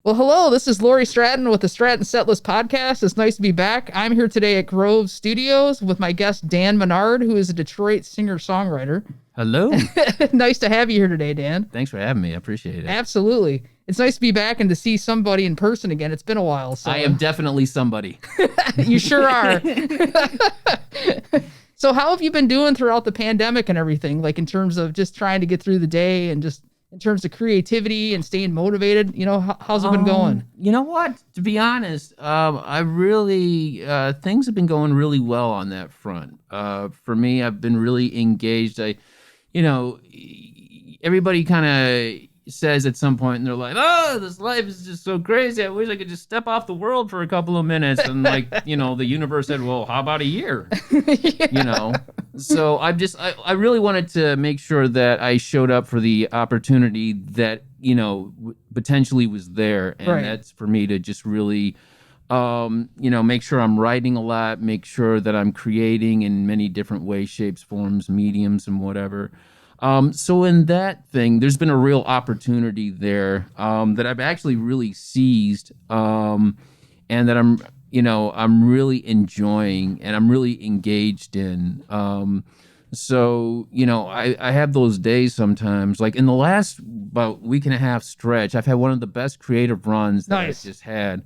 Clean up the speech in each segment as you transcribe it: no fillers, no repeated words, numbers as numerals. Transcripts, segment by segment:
Well, hello, this is Lori Stratton with the Stratton Setlist podcast. It's nice to be back. I'm here today at Grove Studios with my guest, Dan Menard, who is a Detroit singer-songwriter. Hello. Nice to have you here today, Dan. Thanks for having me. I appreciate it. Absolutely. It's nice to be back and to see somebody in person again. It's been a while. So. I am definitely somebody. You sure are. So how have you been doing throughout the pandemic and everything? Like in terms of just trying to get through the day and just in terms of creativity and staying motivated, how's it been going? You know what? To be honest, I really, things have been going really well on that front. For me, I've been really engaged. Everybody kind of says at some point, and they're like, oh, this life is just so crazy. I wish I could just step off the world for a couple of minutes. And the universe said, well, how about a year? Yeah. So I really wanted to make sure that I showed up for the opportunity that, potentially was there. And right. That's for me to just really, make sure I'm writing a lot, make sure that I'm creating in many different ways, shapes, forms, mediums, and whatever. So in that thing, there's been a real opportunity there that I've actually really seized, and that I'm really enjoying and I'm really engaged in. I have those days sometimes. Like in the last about week and a half stretch, I've had one of the best creative runs that Nice. I just had,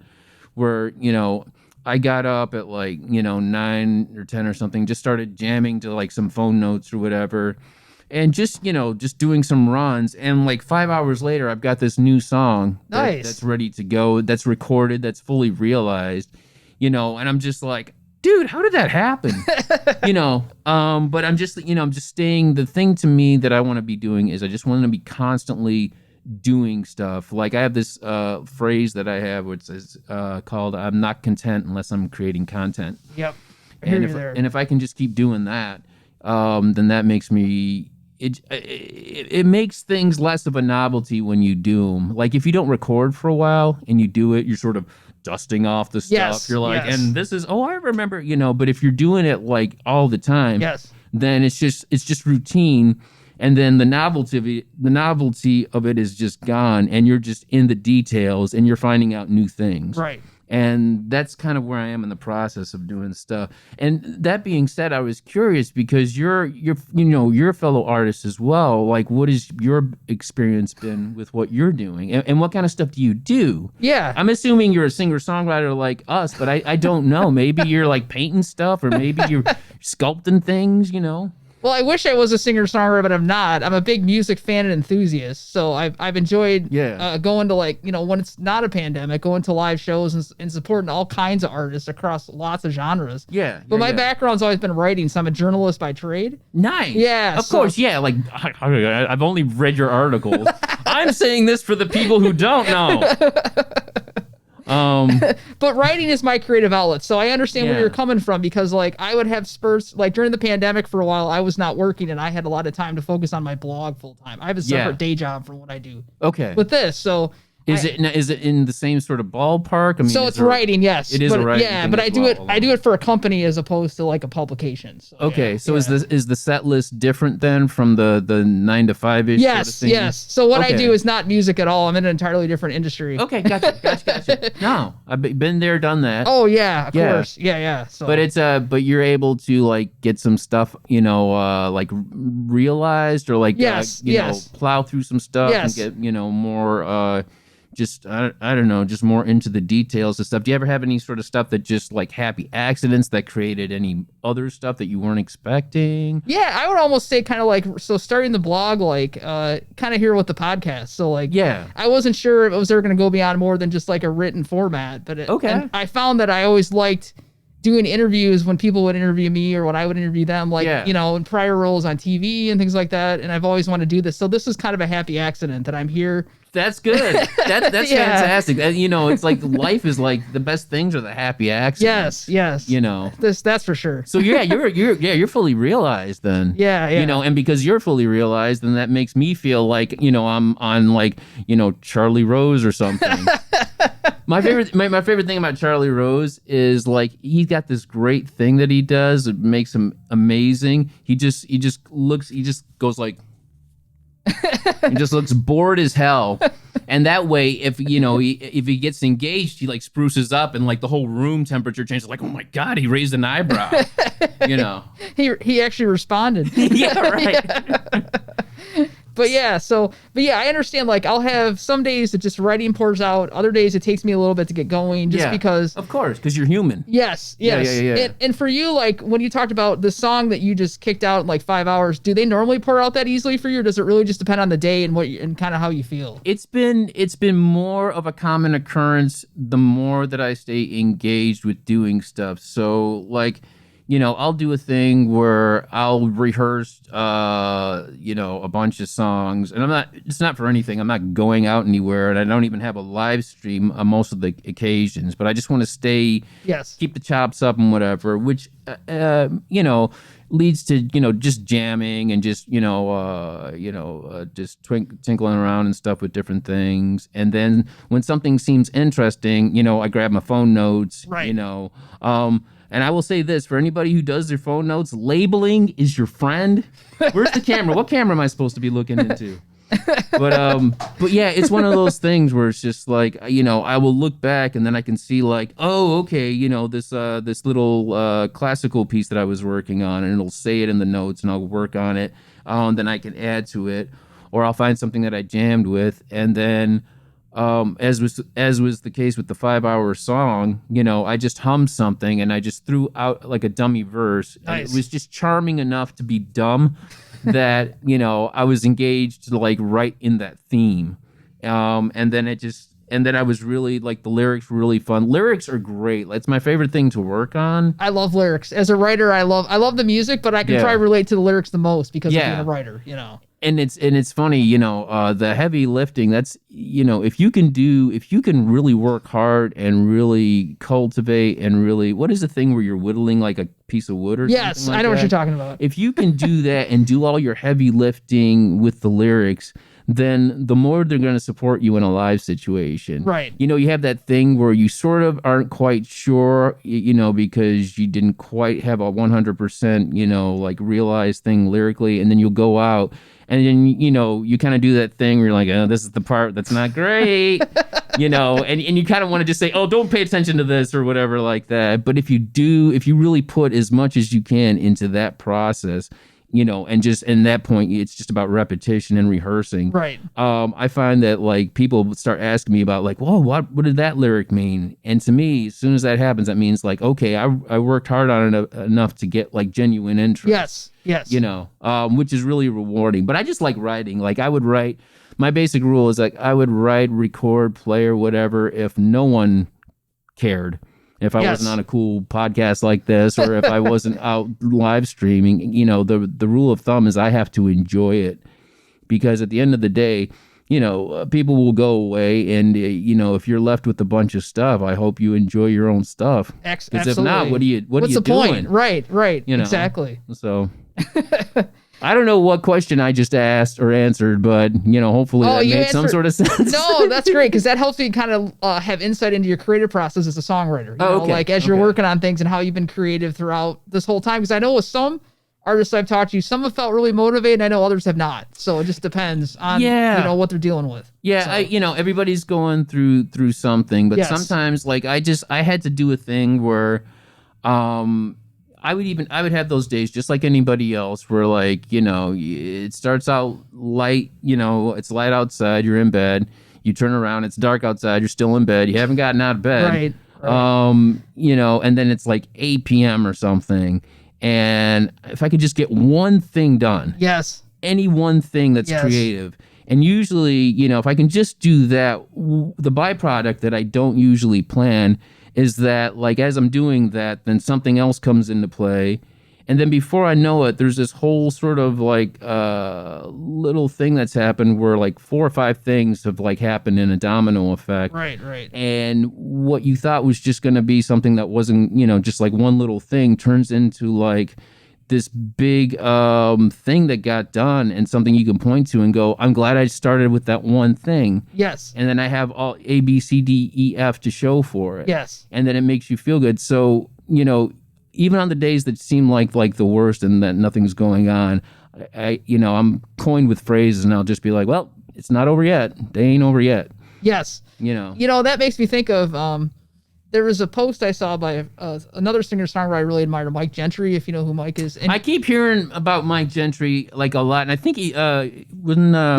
where I got up at 9 or 10 or something, just started jamming to some phone notes or whatever. And just doing some runs, and 5 hours later, I've got this new song that's ready to go, that's recorded, that's fully realized, and I'm just like, dude, how did that happen? But I'm just staying. The thing to me that I want to be doing is I just want to be constantly doing stuff. Like I have this phrase that I have, which is called "I'm not content unless I'm creating content." Yep. And if I can just keep doing that, then that makes me. It makes things less of a novelty when you do them. Like if you don't record for a while and you do it, you're sort of dusting off the stuff. Yes, you're like, yes. and this is, I remember, but if you're doing it all the time, Yes. then it's just routine. And then the novelty of it is just gone, and you're just in the details and you're finding out new things. Right. And that's kind of where I am in the process of doing stuff. And that being said, I was curious because you're a fellow artist as well. Like, what has your experience been with what you're doing, and what kind of stuff do you do? Yeah. I'm assuming you're a singer-songwriter like us, but I don't know. Maybe you're painting stuff, or maybe you're sculpting things. Well, I wish I was a singer-songwriter, but I'm not. I'm a big music fan and enthusiast, so I've enjoyed going to when it's not a pandemic, going to live shows and supporting all kinds of artists across lots of genres. Yeah. But my background's always been writing, so I'm a journalist by trade. Nice. Yeah. Of course, yeah. I've only read your articles. I'm saying this for the people who don't know. But writing is my creative outlet, so I understand where you're coming from, because I would have spurts during the pandemic. For a while I was not working and I had a lot of time to focus on my blog full time. I have a separate day job from what I do with this, so is it in the same sort of ballpark? I mean, so it's writing, yes. It is a writing. Yeah, but I do it for a company as opposed to a publication. So, is the set list different then from the 9 to 5-ish? Yes, sort of thing? Yes. So what I do is not music at all. I'm in an entirely different industry. Okay, gotcha. No, I've been there, done that. Oh yeah, of course. Yeah. So. But you're able to get some stuff, realized, or plow through some stuff and get more just I don't know, just more into the details of stuff. Do you ever have any sort of stuff that just happy accidents that created any other stuff that you weren't expecting? Yeah, I would almost say kind of starting the blog, kind of here with the podcast. So I wasn't sure if it was ever going to go beyond more than just a written format, but and I found that I always liked doing interviews when people would interview me or when I would interview them, in prior roles on TV and things like that. And I've always wanted to do this. So this is kind of a happy accident that I'm here. That's good. That's fantastic. It's life is the best things are the happy accidents. Yes. That's for sure. So you're fully realized then. Yeah. And because you're fully realized, then that makes me feel I'm on Charlie Rose or something. My favorite thing about Charlie Rose is he's got this great thing that he does. It makes him amazing. He just goes he just looks bored as hell. And that way, if he gets engaged, he like spruces up and like the whole room temperature changes. Like, oh my God, he raised an eyebrow. He actually responded. Yeah, right. But yeah, I understand. Like, I'll have some days that just writing pours out. Other days it takes me a little bit to get going, just because. Of course, because you're human. Yes. Yeah. And for you, like when you talked about the song that you just kicked out in like 5 hours, do they normally pour out that easily for you, or does it really just depend on the day and and kind of how you feel? It's been more of a common occurrence the more that I stay engaged with doing stuff. So like, I'll do a thing where I'll rehearse, a bunch of songs, and it's not for anything. I'm not going out anywhere, and I don't even have a live stream on most of the occasions, but I just want to keep the chops up and whatever, which, leads to, just jamming and just, just tinkling around and stuff with different things. And then when something seems interesting, I grab my phone notes, right. And I will say this, for anybody who does their phone notes, labeling is your friend. Where's the camera? What camera am I supposed to be looking into? But yeah, it's one of those things where it's just like, I will look back and then I can see like, oh, okay, this little classical piece that I was working on, and it'll say it in the notes and I'll work on it. Then I can add to it, or I'll find something that I jammed with, and then as was the case with the 5 hour song, I just hummed something and I just threw out like a dummy verse. Nice. And it was just charming enough to be dumb that, I was engaged to like right in that theme. And then I was really like, the lyrics were really fun. Lyrics are great. It's my favorite thing to work on. I love lyrics. As a writer, I love the music, but I can probably relate to the lyrics the most because of being a writer, And it's funny, the heavy lifting, that's, if you can really work hard and really cultivate and really, what is the thing where you're whittling like a piece of wood or something like that? I know what you're talking about. If you can do that and do all your heavy lifting with the lyrics, then the more they're going to support you in a live situation. Right. You have that thing where you sort of aren't quite sure, because you didn't quite have a 100%, like realized thing lyrically, and then you'll go out and then, you kind of do that thing where you're like, oh, this is the part that's not great, and you kind of want to just say, oh, don't pay attention to this or whatever like that. But if you really put as much as you can into that process, and just in that point, it's just about repetition and rehearsing. Right. I find that like people start asking me about like, whoa, what did that lyric mean? And to me, as soon as that happens, that means like, okay, I worked hard on it enough to get like genuine interest. Yes. Which is really rewarding. But I just like writing. Like I would write. My basic rule is like I would write, record, play, or whatever if no one cared. If I wasn't on a cool podcast like this, or if I wasn't out live streaming, the rule of thumb is I have to enjoy it, because at the end of the day, people will go away, and if you're left with a bunch of stuff, I hope you enjoy your own stuff. Because if not, what's the point? Right. Exactly. So. I don't know what question I just asked or answered, but, hopefully that made some sort of sense. No, that's great, because that helps me kind of have insight into your creative process as a songwriter. Like as you're working on things and how you've been creative throughout this whole time. Because I know with some artists I've talked to, some have felt really motivated, and I know others have not. So it just depends on what they're dealing with. Yeah, so. Everybody's going through something, but sometimes like I had to do a thing where I would have those days just like anybody else where like, it starts out light, it's light outside, you're in bed, you turn around, it's dark outside, you're still in bed, you haven't gotten out of bed. Right. And then it's like 8 p.m. or something. And if I could just get one thing done. Yes. Any one thing that's creative. And usually, if I can just do that, the byproduct that I don't usually plan is that like as I'm doing that, then something else comes into play, and then before I know it, there's this whole sort of like little thing that's happened where like 4 or 5 things have like happened in a domino effect. Right. And what you thought was just going to be something that wasn't, just like one little thing turns into like this big thing that got done, and something you can point to and go, I'm glad I started with that one thing. Yes. And then I have all A, B, C, D, E, F to show for it. Yes. And then it makes you feel good. So, even on the days that seem like the worst and that nothing's going on, I'm coined with phrases, and I'll just be like, well, it's not over yet. They ain't over yet. Yes. That makes me think of there was a post I saw by another singer-songwriter I really admire, Mike Gentry, if you know who Mike is. And I keep hearing about Mike Gentry like a lot, and I think he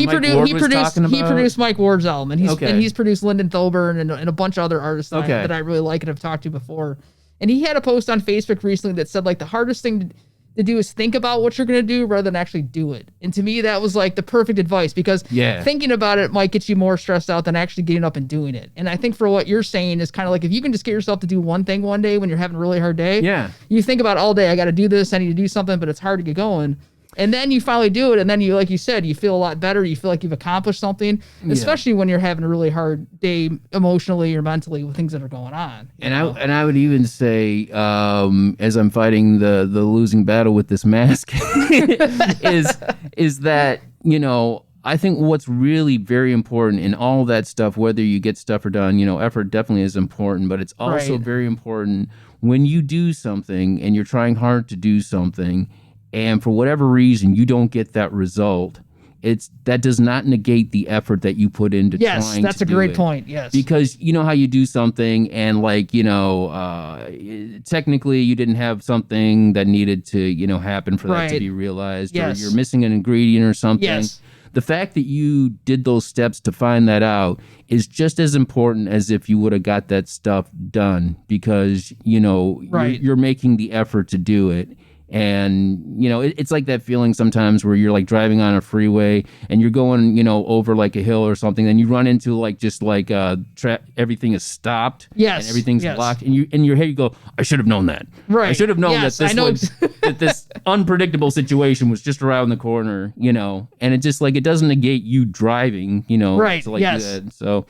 produced Mike Ward's album, and he's produced Lyndon Thilburn and a bunch of other artists that I really like and have talked to before. And he had a post on Facebook recently that said, like, the hardest thing to do is think about what you're going to do rather than actually do it. And to me, that was like the perfect advice, because thinking about it might get you more stressed out than actually getting up and doing it. And I think for what you're saying is kind of like, if you can just get yourself to do one thing one day when you're having a really hard day, you think about all day, I got to do this, I need to do something, but it's hard to get going. And then you finally do it, and then you, like you said, you feel a lot better. You feel like you've accomplished something, especially when you're having a really hard day emotionally or mentally with things that are going on. And I would even say, as I'm fighting the losing battle with this mask, is that, I think what's really very important in all that stuff, whether you get stuff or done, effort definitely is important, but it's also very important when you do something and you're trying hard to do something, and for whatever reason you don't get that result, that does not negate the effort that you put into trying to do it. Yes, that's a great point. Yes. Because you know how you do something and technically you didn't have something that needed to, happen for that to be realized, or you're missing an ingredient or something. Yes. The fact that you did those steps to find that out is just as important as if you would have got that stuff done, because, you're making the effort to do it. And, it's like that feeling sometimes where you're like driving on a freeway and you're going, over like a hill or something. Then you run into everything is stopped. Yes. And everything's blocked. And in your head you go, I should have known that. Right. I should have known that this unpredictable situation was just around the corner, and it just it doesn't negate you driving, Right. So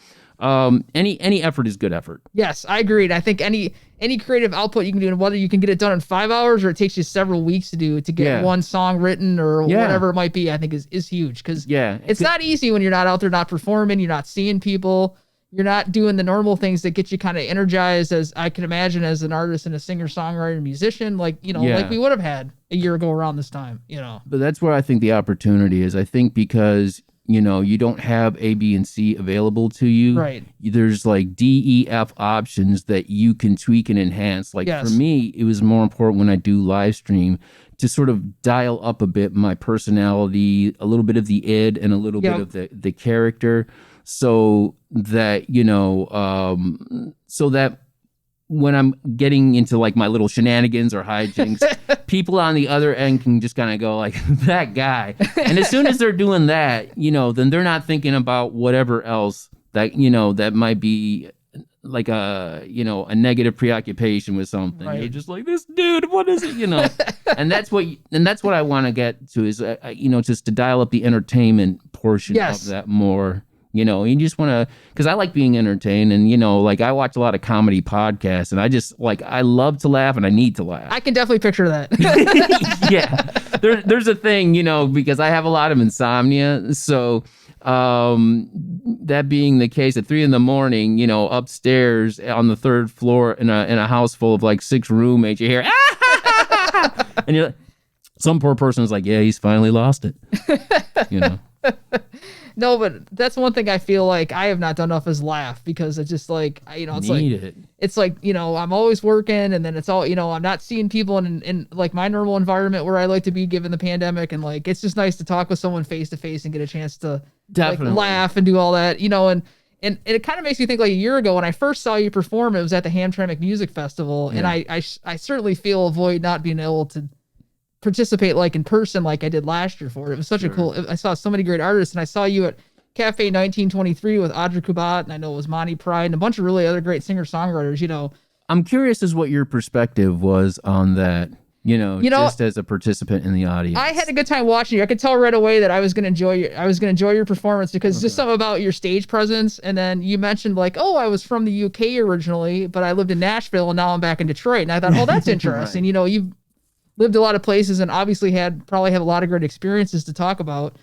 any effort is good effort. Yes, I agreed. I think any creative output you can do, and whether you can get it done in 5 hours or it takes you several weeks to get one song written or whatever it might be, I think is huge, because it's not easy when you're not out there, not performing, you're not seeing people, you're not doing the normal things that get you kind of energized, as I can imagine as an artist and a singer, songwriter, musician, like we would have had a year ago around this time, But that's where I think the opportunity is. I think because you don't have A, B, and C available to you. Right. There's like D, E, F options that you can tweak and enhance. For me, it was more important when I do live stream to sort of dial up a bit my personality, a little bit of the id and a little bit of the character, so that, so that when I'm getting into like my little shenanigans or hijinks, people on the other end can just kind of go like, that guy. And as soon as they're doing that, then they're not thinking about whatever else that, that might be like a negative preoccupation with something. Right. You're just like, this dude, what is it? And that's what I want to get to is, just to dial up the entertainment portion of that more. You just want to, because I like being entertained, and, I watch a lot of comedy podcasts, and I just, I love to laugh, and I need to laugh. I can definitely picture that. There's a thing, because I have a lot of insomnia. So that being the case, at 3 a.m, upstairs on the 3rd floor in a house full of 6 roommates, you hear, and you're like, some poor person is like, yeah, he's finally lost it. No, but that's one thing I feel like I have not done enough is laugh, because it's just it's I'm always working, and then it's all, I'm not seeing people in my normal environment where I like to be given the pandemic, and it's just nice to talk with someone face to face and get a chance to laugh and do all that, and it kind of makes me think a year ago when I first saw you perform, it was at the Hamtramck Music Festival, and I certainly feel a void not being able to participate in person like I did last year for it. It was such a cool, I saw so many great artists, and I saw you at Cafe 1923 with Audrey Kubat, and I know it was Monty Pride and a bunch of really other great singer-songwriters, I'm curious as what your perspective was on that, just as a participant in the audience. I had a good time watching you. I could tell right away that I was going to enjoy your performance, because just something about your stage presence. And then you mentioned I was from the UK originally, but I lived in Nashville, and now I'm back in Detroit. And I thought, that's interesting. Right. You've lived a lot of places and obviously probably have a lot of great experiences to talk about.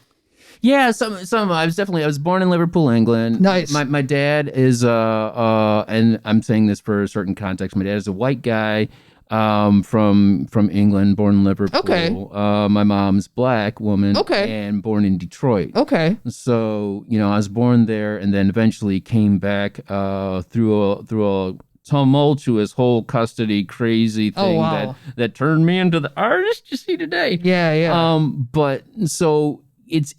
Yeah, some. I was born in Liverpool, England. Nice. My dad is and I'm saying this for a certain context. My dad is a white guy from England, born in Liverpool. Okay. My mom's black woman. Okay. And born in Detroit. Okay. So, I was born there and then eventually came back through a tumultuous whole custody crazy thing that turned me into the artist you see today. Yeah. But so it's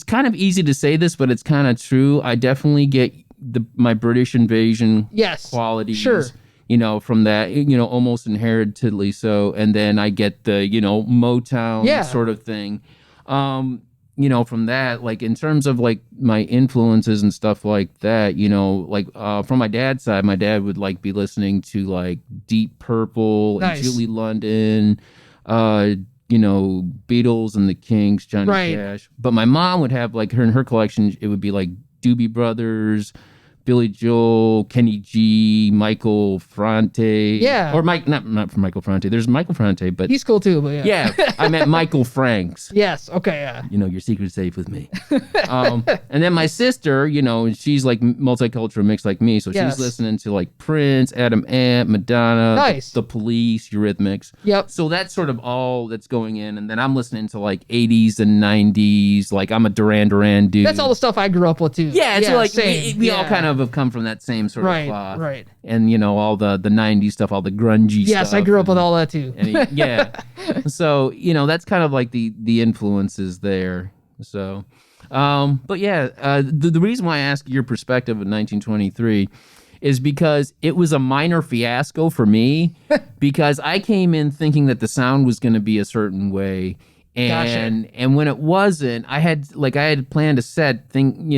kind of easy to say this, but it's kind of true. I definitely get my British invasion qualities. Sure. From that, almost inheritedly so. And then I get the, Motown sort of thing. From that, like in terms of like my influences and stuff like that, from my dad's side, my dad would like be listening to like Deep Purple and Julie London, Beatles and the Kinks, Johnny Cash. But my mom would have like her collection, it would be like Doobie Brothers, Billy Joel, Kenny G, Michael Franti. Yeah. Or not from Michael Franti. There's Michael Franti, but he's cool too, but yeah. Yeah. I meant Michael Franks. Yes. Okay. Yeah. Your secret's safe with me. And then my sister, she's like multicultural mixed like me. So she's listening to like Prince, Adam Ant, Madonna, the Police, Eurythmics. Yep. So that's sort of all that's going in. And then I'm listening to like 80s and 90s. Like I'm a Duran Duran dude. That's all the stuff I grew up with too. Yeah. So like we all kind of have come from that same sort of cloth. Right. And all the 90s stuff, all the grungy stuff. Yes, I grew up with all that too. So, that's kind of like the influences there. So, but yeah, the reason why I ask your perspective of 1923 is because it was a minor fiasco for me because I came in thinking that the sound was going to be a certain way. And when it wasn't, I had planned a set thing,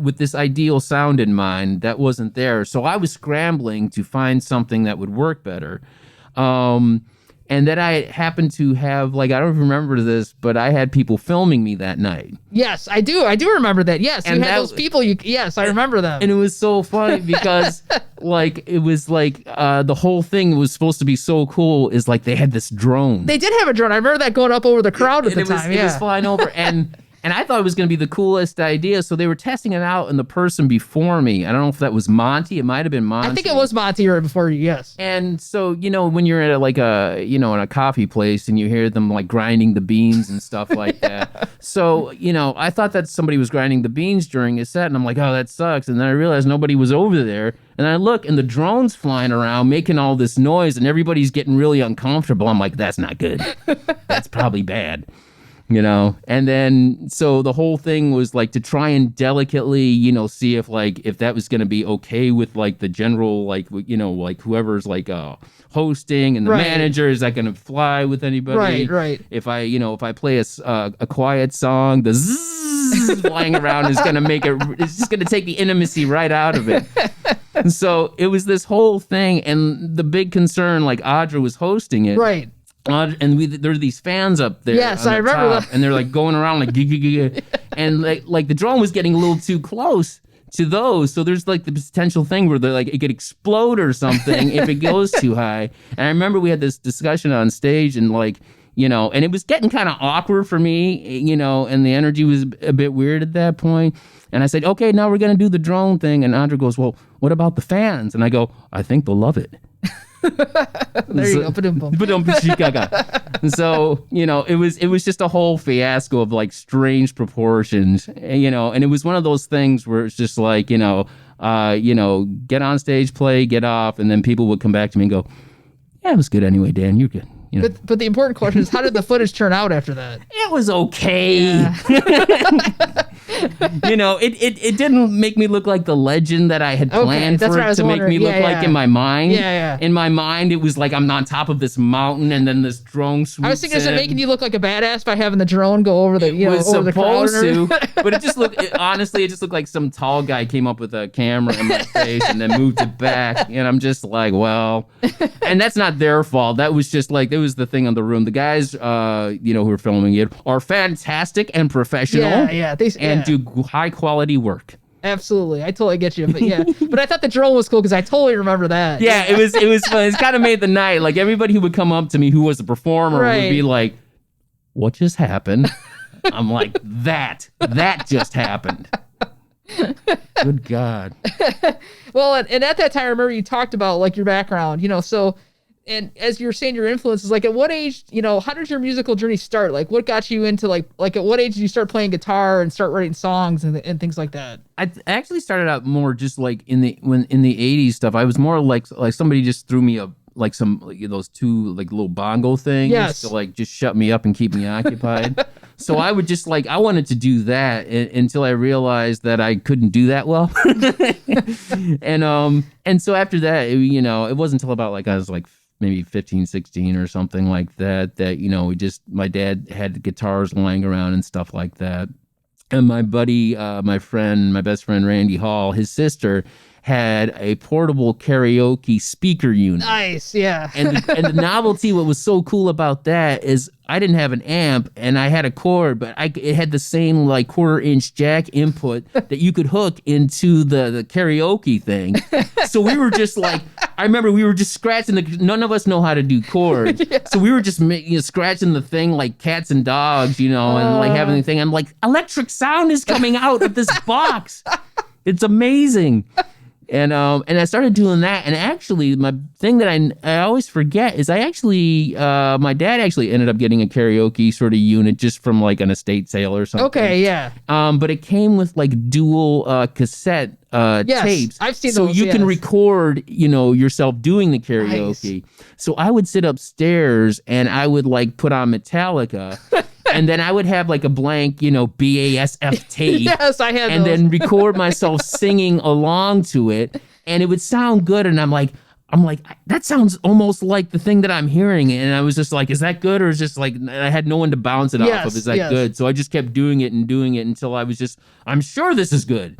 with this ideal sound in mind that wasn't there. So I was scrambling to find something that would work better. And then I happened to have, I don't remember this, but I had people filming me that night. Yes, I do. I do remember that. Yes, and you had those people. Yes, I remember them. And it was so funny because, it was the whole thing was supposed to be so cool is they had this drone. They did have a drone. I remember that going up over the crowd at the time. It was flying over and I thought it was going to be the coolest idea. So they were testing it out, and the person before me, I don't know if that was Monty. It might have been Monty. I think it was Monty right before you, yes. And so, when you're at in a coffee place and you hear them grinding the beans and stuff like that. So, I thought that somebody was grinding the beans during a set, and I'm like, oh, that sucks. And then I realized nobody was over there. And I look, and the drone's flying around making all this noise, and everybody's getting really uncomfortable. I'm like, that's not good. That's probably bad. And then so the whole thing was to try and delicately, see if that was going to be okay with the general, whoever's hosting and the manager, is that going to fly with anybody? Right. If I play a quiet song, the zzz flying around is going to it's just going to take the intimacy right out of it. And so it was this whole thing. And the big concern, Audra was hosting it. Right. And there are these fans up there. Yes, I remember that. And they're going around and the drone was getting a little too close to those. So there's the potential thing where they're it could explode or something if it goes too high. And I remember we had this discussion on stage and and it was getting kind of awkward for me, and the energy was a bit weird at that point. And I said, okay, now we're going to do the drone thing. And Andrew goes, well, what about the fans? And I go, I think they'll love it. There you go. So, it was just a whole fiasco of strange proportions, and it was one of those things where it's just get on stage, play, get off, and then people would come back to me and go, yeah, it was good anyway, Dan, you're good. But the important question is, how did the footage turn out after that? It was okay. Yeah. It didn't make me look like the legend that I had planned for it to make me look like in my mind. Yeah. In my mind, it was I'm on top of this mountain and then this drone swoops I was thinking, is it making you look like a badass by having the drone go over the, over the crowd? But it just looked, honestly, it just looked like some tall guy came up with a camera in my face and then moved it back. And I'm just well, and that's not their fault. That was just it was the thing on the room. The guys, who were filming it are fantastic and professional. Yeah. And do high quality work. Absolutely, I totally get you. But but I thought the drone was cool because I totally remember that. Yeah, it was fun. It's kind of made the night. Everybody who would come up to me who was a performer would be like, "What just happened?" I'm like, "That just happened." Good God. Well, and at that time, I remember you talked about your background. So and as you're saying your influences, like at what age, how did your musical journey start? Like what got you into like at what age did you start playing guitar and start writing songs and things like that? I actually started out more just like in the 80s stuff. I was more like somebody just threw me like some those two like little bongo things to like just shut me up and keep me occupied. So I would just I wanted to do that until I realized that I couldn't do that well. and so after that, it wasn't until about I was maybe 15, 16 or something like that my dad had guitars lying around and stuff like that. And my buddy, my best friend, Randy Hall, his sister had a portable karaoke speaker unit. Nice, yeah. and the novelty, what was so cool about that is I didn't have an amp and I had a cord, but it had the same 1/4-inch jack input that you could hook into the karaoke thing. So we were just I remember we were just scratching none of us know how to do chords. Yeah. So we were just scratching the thing like cats and dogs, and having the thing. I'm like, electric sound is coming out of this box. It's amazing. And I started doing that. And actually, my thing that I always forget is my dad actually ended up getting a karaoke sort of unit just from an estate sale or something. Okay, yeah. But it came with dual cassette tapes. I've seen so those. So you can record, yourself doing the karaoke. Nice. So I would sit upstairs and I would put on Metallica. And then I would have a blank, BASF tape. Yes, I had and those. Then record myself singing along to it, and it would sound good. And I'm like, that sounds almost like the thing that I'm hearing. And I was just like, is that good? Or is just I had no one to bounce it off of. Is that good? So I just kept doing it until I was I'm sure this is good,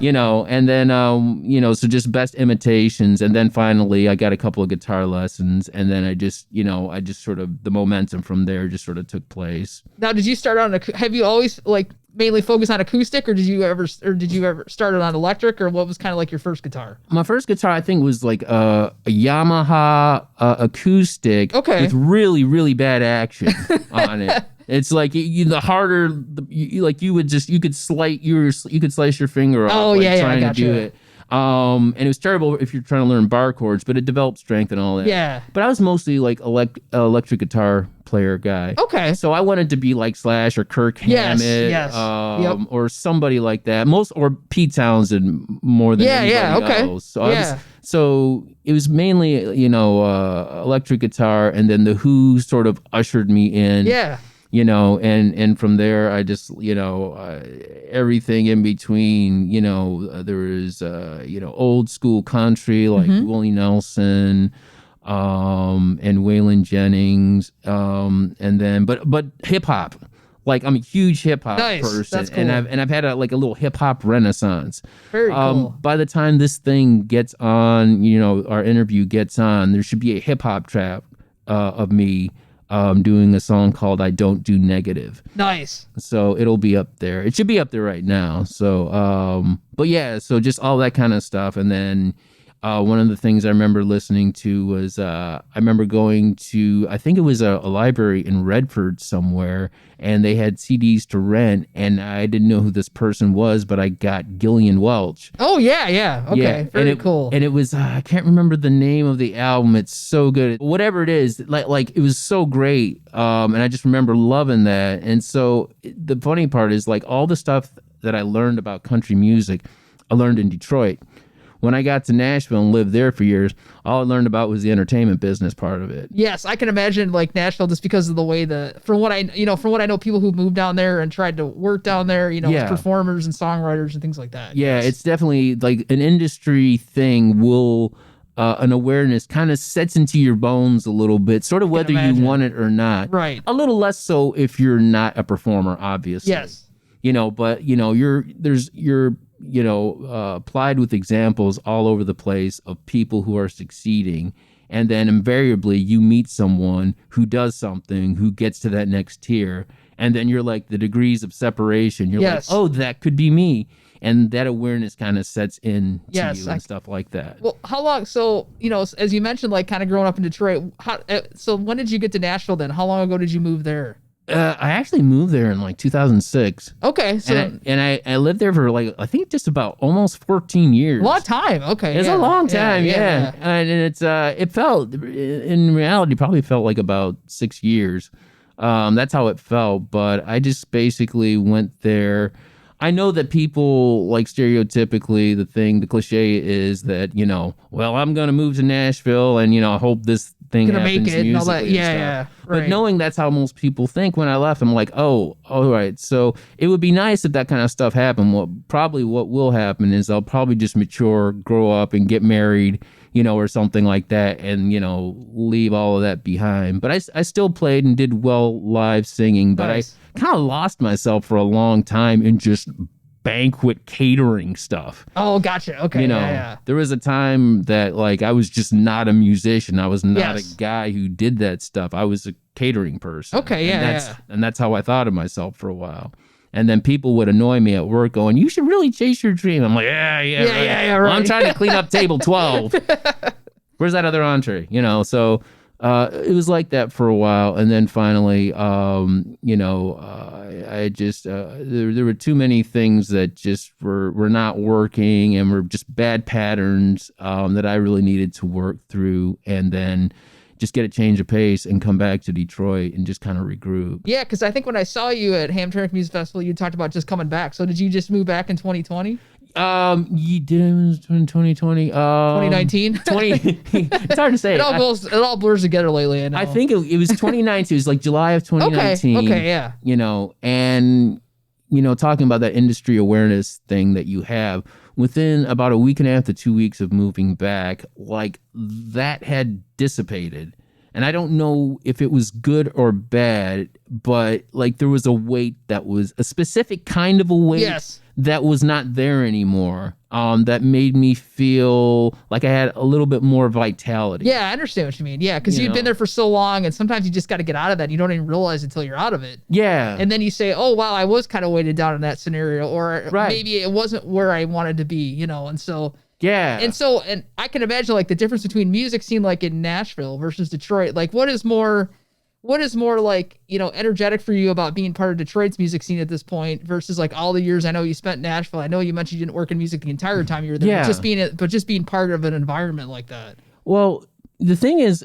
and then, so just best imitations. And then finally I got a couple of guitar lessons, and then I just sort of, the momentum from there just sort of took place. Now, did you start on have you always mainly focus on acoustic, or did you ever start it on electric, or what was kind of your first guitar? My first guitar, I think, was a Yamaha acoustic with really, really bad action on it. It's the harder you could slice your finger off trying to do it. And it was terrible if you're trying to learn bar chords, but it developed strength and all that. Yeah. But I was mostly electric guitar player guy. Okay. So I wanted to be Slash or Kirk Hammett, or somebody like that. Or Pete Townsend more than anybody else. So it was mainly electric guitar, and then the Who sort of ushered me in. Yeah. And from there, I just, everything in between, there was, old school country like Willie Nelson, and Waylon Jennings, and then, but hip hop, I'm a huge hip hop person. That's cool. and I've had a little hip hop renaissance. Very cool. By the time this thing gets on, our interview gets on, there should be a hip hop track, of me, doing a song called I Don't Do Negative. Nice. So it'll be up there. It should be up there right now. So, but yeah, so just all that kind of stuff. And then one of the things I remember listening to was, I remember going to, I think it was a library in Redford somewhere, and they had CDs to rent, and I didn't know who this person was, but I got Gillian Welch. Oh, yeah. Okay, yeah. Very cool. And it was, I can't remember the name of the album. It's so good. Whatever it is, it was so great. And I just remember loving that. And so the funny part is all the stuff that I learned about country music, I learned in Detroit. When I got to Nashville and lived there for years, all I learned about was the entertainment business part of it. Yes, I can imagine Nashville, just because of the way from what I know, people who moved down there and tried to work down there, as performers and songwriters and things like that. Yeah, yes. It's definitely an industry thing. An awareness kind of sets into your bones a little bit, sort of whether you want it or not. Right. A little less so if you're not a performer, obviously. Yes. But you're plied with examples all over the place of people who are succeeding, and then invariably you meet someone who does something, who gets to that next tier, and then you're the degrees of separation. You're oh, that could be me, and that awareness kind of sets in to you and stuff like that. Well, how long? So as you mentioned, kind of growing up in Detroit. So when did you get to Nashville then? How long ago did you move there? I actually moved there in like 2006. Okay, so I lived there for like I think just about almost 14 years. A long time. Okay, it's a long time. Yeah. And it's it felt in reality probably felt like about 6 years. That's how it felt. But I just basically went there. I know that people like stereotypically the cliche is that, well, I'm going to move to Nashville and, I hope this thing gonna happens make it and all that. musically and stuff. Right. But knowing that's how most people think when I left, I'm like, oh, all right. So it would be nice if that kind of stuff happened. What will happen is I'll probably just mature, grow up and get married, or something like that and, leave all of that behind. But I still played and did well live singing, but nice. I kind of lost myself for a long time in just banquet catering stuff. Oh, gotcha. Okay. There was a time that like I was just not a musician. I was not a guy who did that stuff. I was a catering person. Okay. And that's how I thought of myself for a while. And then people would annoy me at work going, you should really chase your dream. I'm like, yeah, right. Well, I'm trying to clean up table 12. Where's that other entree? So it was like that for a while. And then finally, I just, there were too many things that just were not working and were just bad patterns that I really needed to work through. And then just get a change of pace and come back to Detroit and just kind of regroup. Yeah, because I think when I saw you at Hamtramck Music Festival, you talked about just coming back. So did you just move back in 2020? You did in 2020. 2019? It's hard to say. It all blurs together lately. I think it was 2019. It was like July of 2019. Okay, yeah. And talking about that industry awareness thing that you have, within about a week and a half to 2 weeks of moving back, like that had dissipated. And I don't know if it was good or bad, but like there was a weight that was a specific kind of a weight that was not there anymore. That made me feel like I had a little bit more vitality. Yeah, I understand what you mean. Yeah, because you've been there for so long, and sometimes you just got to get out of that. You don't even realize until you're out of it. Yeah. And then you say, oh, wow, I was kind of weighted down in that scenario, or maybe it wasn't where I wanted to be, and so... Yeah. And I can imagine like the difference between music scene like in Nashville versus Detroit. Like what is more like, energetic for you about being part of Detroit's music scene at this point versus like all the years I know you spent in Nashville. I know you mentioned you didn't work in music the entire time you were there, but just being part of an environment like that. Well, the thing is,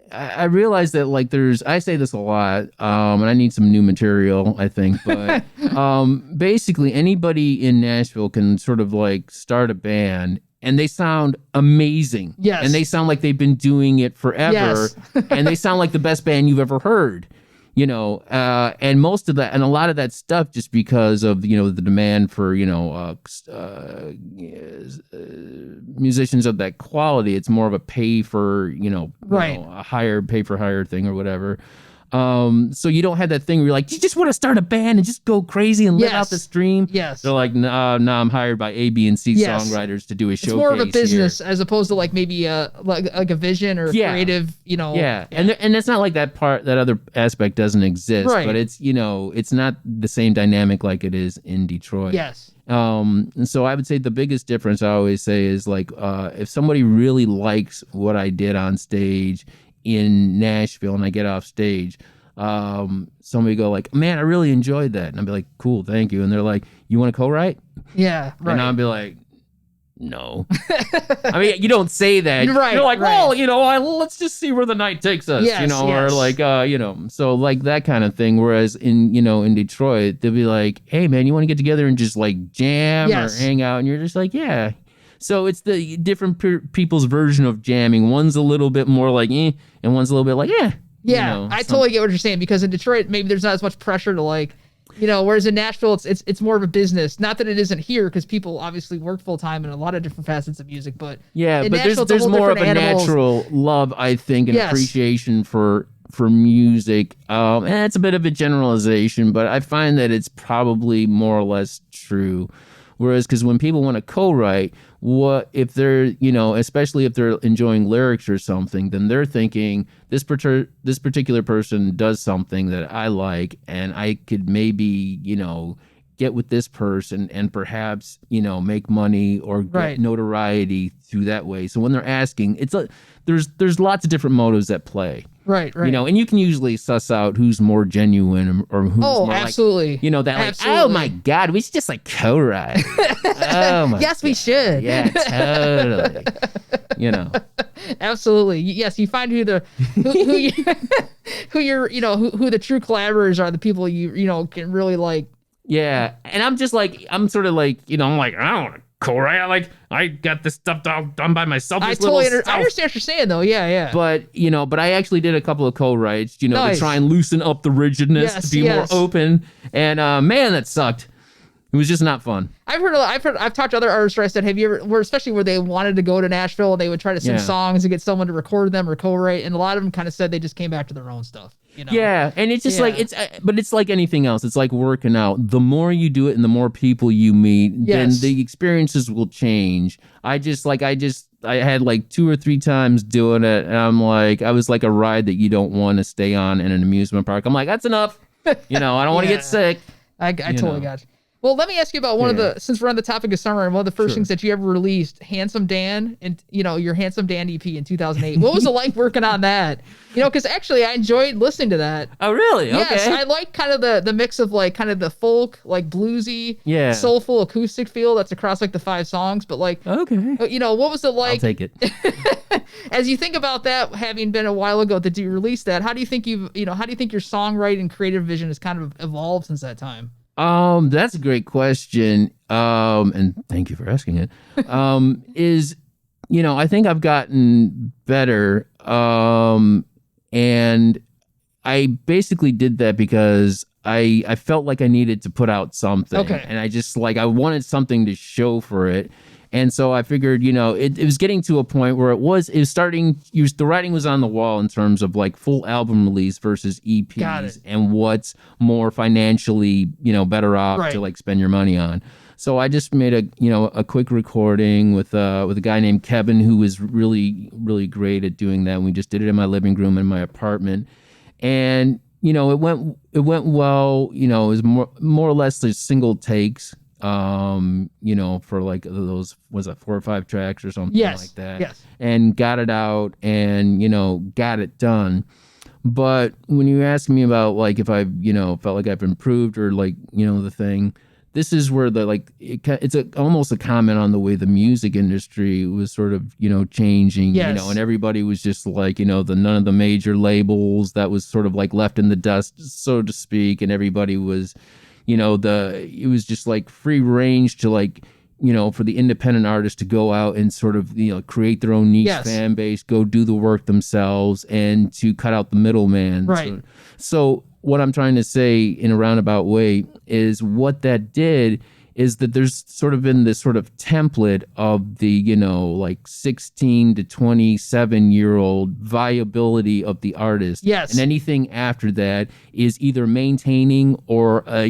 I realize that like I say this a lot, and I need some new material, I think, but basically anybody in Nashville can sort of like start a band and they sound amazing. Yes. And they sound like they've been doing it forever. Yes. And they sound like the best band you've ever heard. And most of that, and a lot of that stuff, just because of the demand for musicians of that quality, it's more of a pay for a higher pay for hire thing or whatever. So you don't have that thing where you're like, you just want to start a band and just go crazy and live out the stream. Yes. They're like, no, I'm hired by A, B, and C songwriters to do a showcase. It's more of a business as opposed to like maybe like a vision or creative, Yeah. And it's not like that other aspect doesn't exist, but it's, it's not the same dynamic like it is in Detroit. Yes. And so I would say the biggest difference I always say is like, if somebody really likes what I did on stage in Nashville and I get off stage, somebody go like, man, I really enjoyed that. And I'll be like, cool, thank you. And they're like, you want to co-write? Yeah, right. And I'll be like, no. I mean, you don't say that. Right. You're like, well, let's just see where the night takes us, or like, so like that kind of thing. Whereas in Detroit, they'll be like, hey man, you want to get together and just like jam or hang out? And you're just like, yeah. So it's the different people's version of jamming. One's a little bit more like, and one's a little bit like, yeah. Yeah, I totally get what you're saying, because in Detroit, maybe there's not as much pressure to like, whereas in Nashville, it's more of a business. Not that it isn't here, because people obviously work full time in a lot of different facets of music, but but there's more of a natural love, I think, and appreciation for music. And it's a bit of a generalization, but I find that it's probably more or less true. Whereas, because when people want to co-write, what if they're, especially if they're enjoying lyrics or something, then they're thinking this particular person does something that I like, and I could maybe, get with this person and perhaps, make money or get notoriety through that way. So when they're asking, it's there's lots of different motives at play. Right. And you can usually suss out who's more genuine or who's more absolutely. Like, that absolutely. Like, oh my God, we should just like co-write. Oh my yes, God. we should. Yeah, totally. Absolutely. Yes, you find who the true collaborators are, the people you can really like. Yeah, and I'm just like, I'm sort of like, I'm like, I don't want to co-write. I got this stuff done by myself. I understand what you're saying, though. Yeah. But I actually did a couple of co-writes, nice. to try and loosen up the rigidness, to be more open. And man, that sucked. It was just not fun. I've talked to other artists where I said, have you ever, especially where they wanted to go to Nashville and they would try to sing songs and get someone to record them or co-write, and a lot of them kind of said they just came back to their own stuff. Yeah, and it's just like but it's like anything else. It's like working out. The more you do it and the more people you meet, then the experiences will change. I had like 2 or 3 times doing it, and I was like a ride that you don't want to stay on in an amusement park. I'm like, that's enough. I don't want to get sick. I totally got you. Well, let me ask you about one of the, since we're on the topic of summer, and one of the first things that you ever released, Handsome Dan, and your Handsome Dan EP in 2008. What was it like working on that? Because actually I enjoyed listening to that. Oh, really? Okay. Yes, I like kind of the mix of like kind of the folk, like bluesy, soulful acoustic feel that's across like the 5 songs. But like, okay, what was it like? I'll take it. As you think about that, having been a while ago that you released that, how do you think how do you think your songwriting creative vision has kind of evolved since that time? That's a great question. And thank you for asking it. I think I've gotten better. And I basically did that because I felt like I needed to put out something. Okay. And I just I wanted something to show for it. And so I figured, it was getting to a point where it was starting, the writing was on the wall in terms of like full album release versus EPs and what's more financially, better off to like spend your money on. So I just made a quick recording with a guy named Kevin, who was really, really great at doing that. And we just did it in my living room in my apartment. And, it went well, it was more or less the single takes. For like those, was it 4 or 5 tracks or something like that? Yes. And got it out and, got it done. But when you ask me about like if I, felt like I've improved or like, the thing, this is where it's almost a comment on the way the music industry was sort of, changing, and everybody was just like, none of the major labels that was sort of like left in the dust, so to speak. And everybody was, it was just like free range to like, for the independent artists to go out and sort of, create their own niche fan base, go do the work themselves and to cut out the middleman. Right. So what I'm trying to say in a roundabout way is what that did is that there's sort of been this sort of template of the, like 16 to 27-year-old viability of the artist. Yes. And anything after that is either maintaining or, a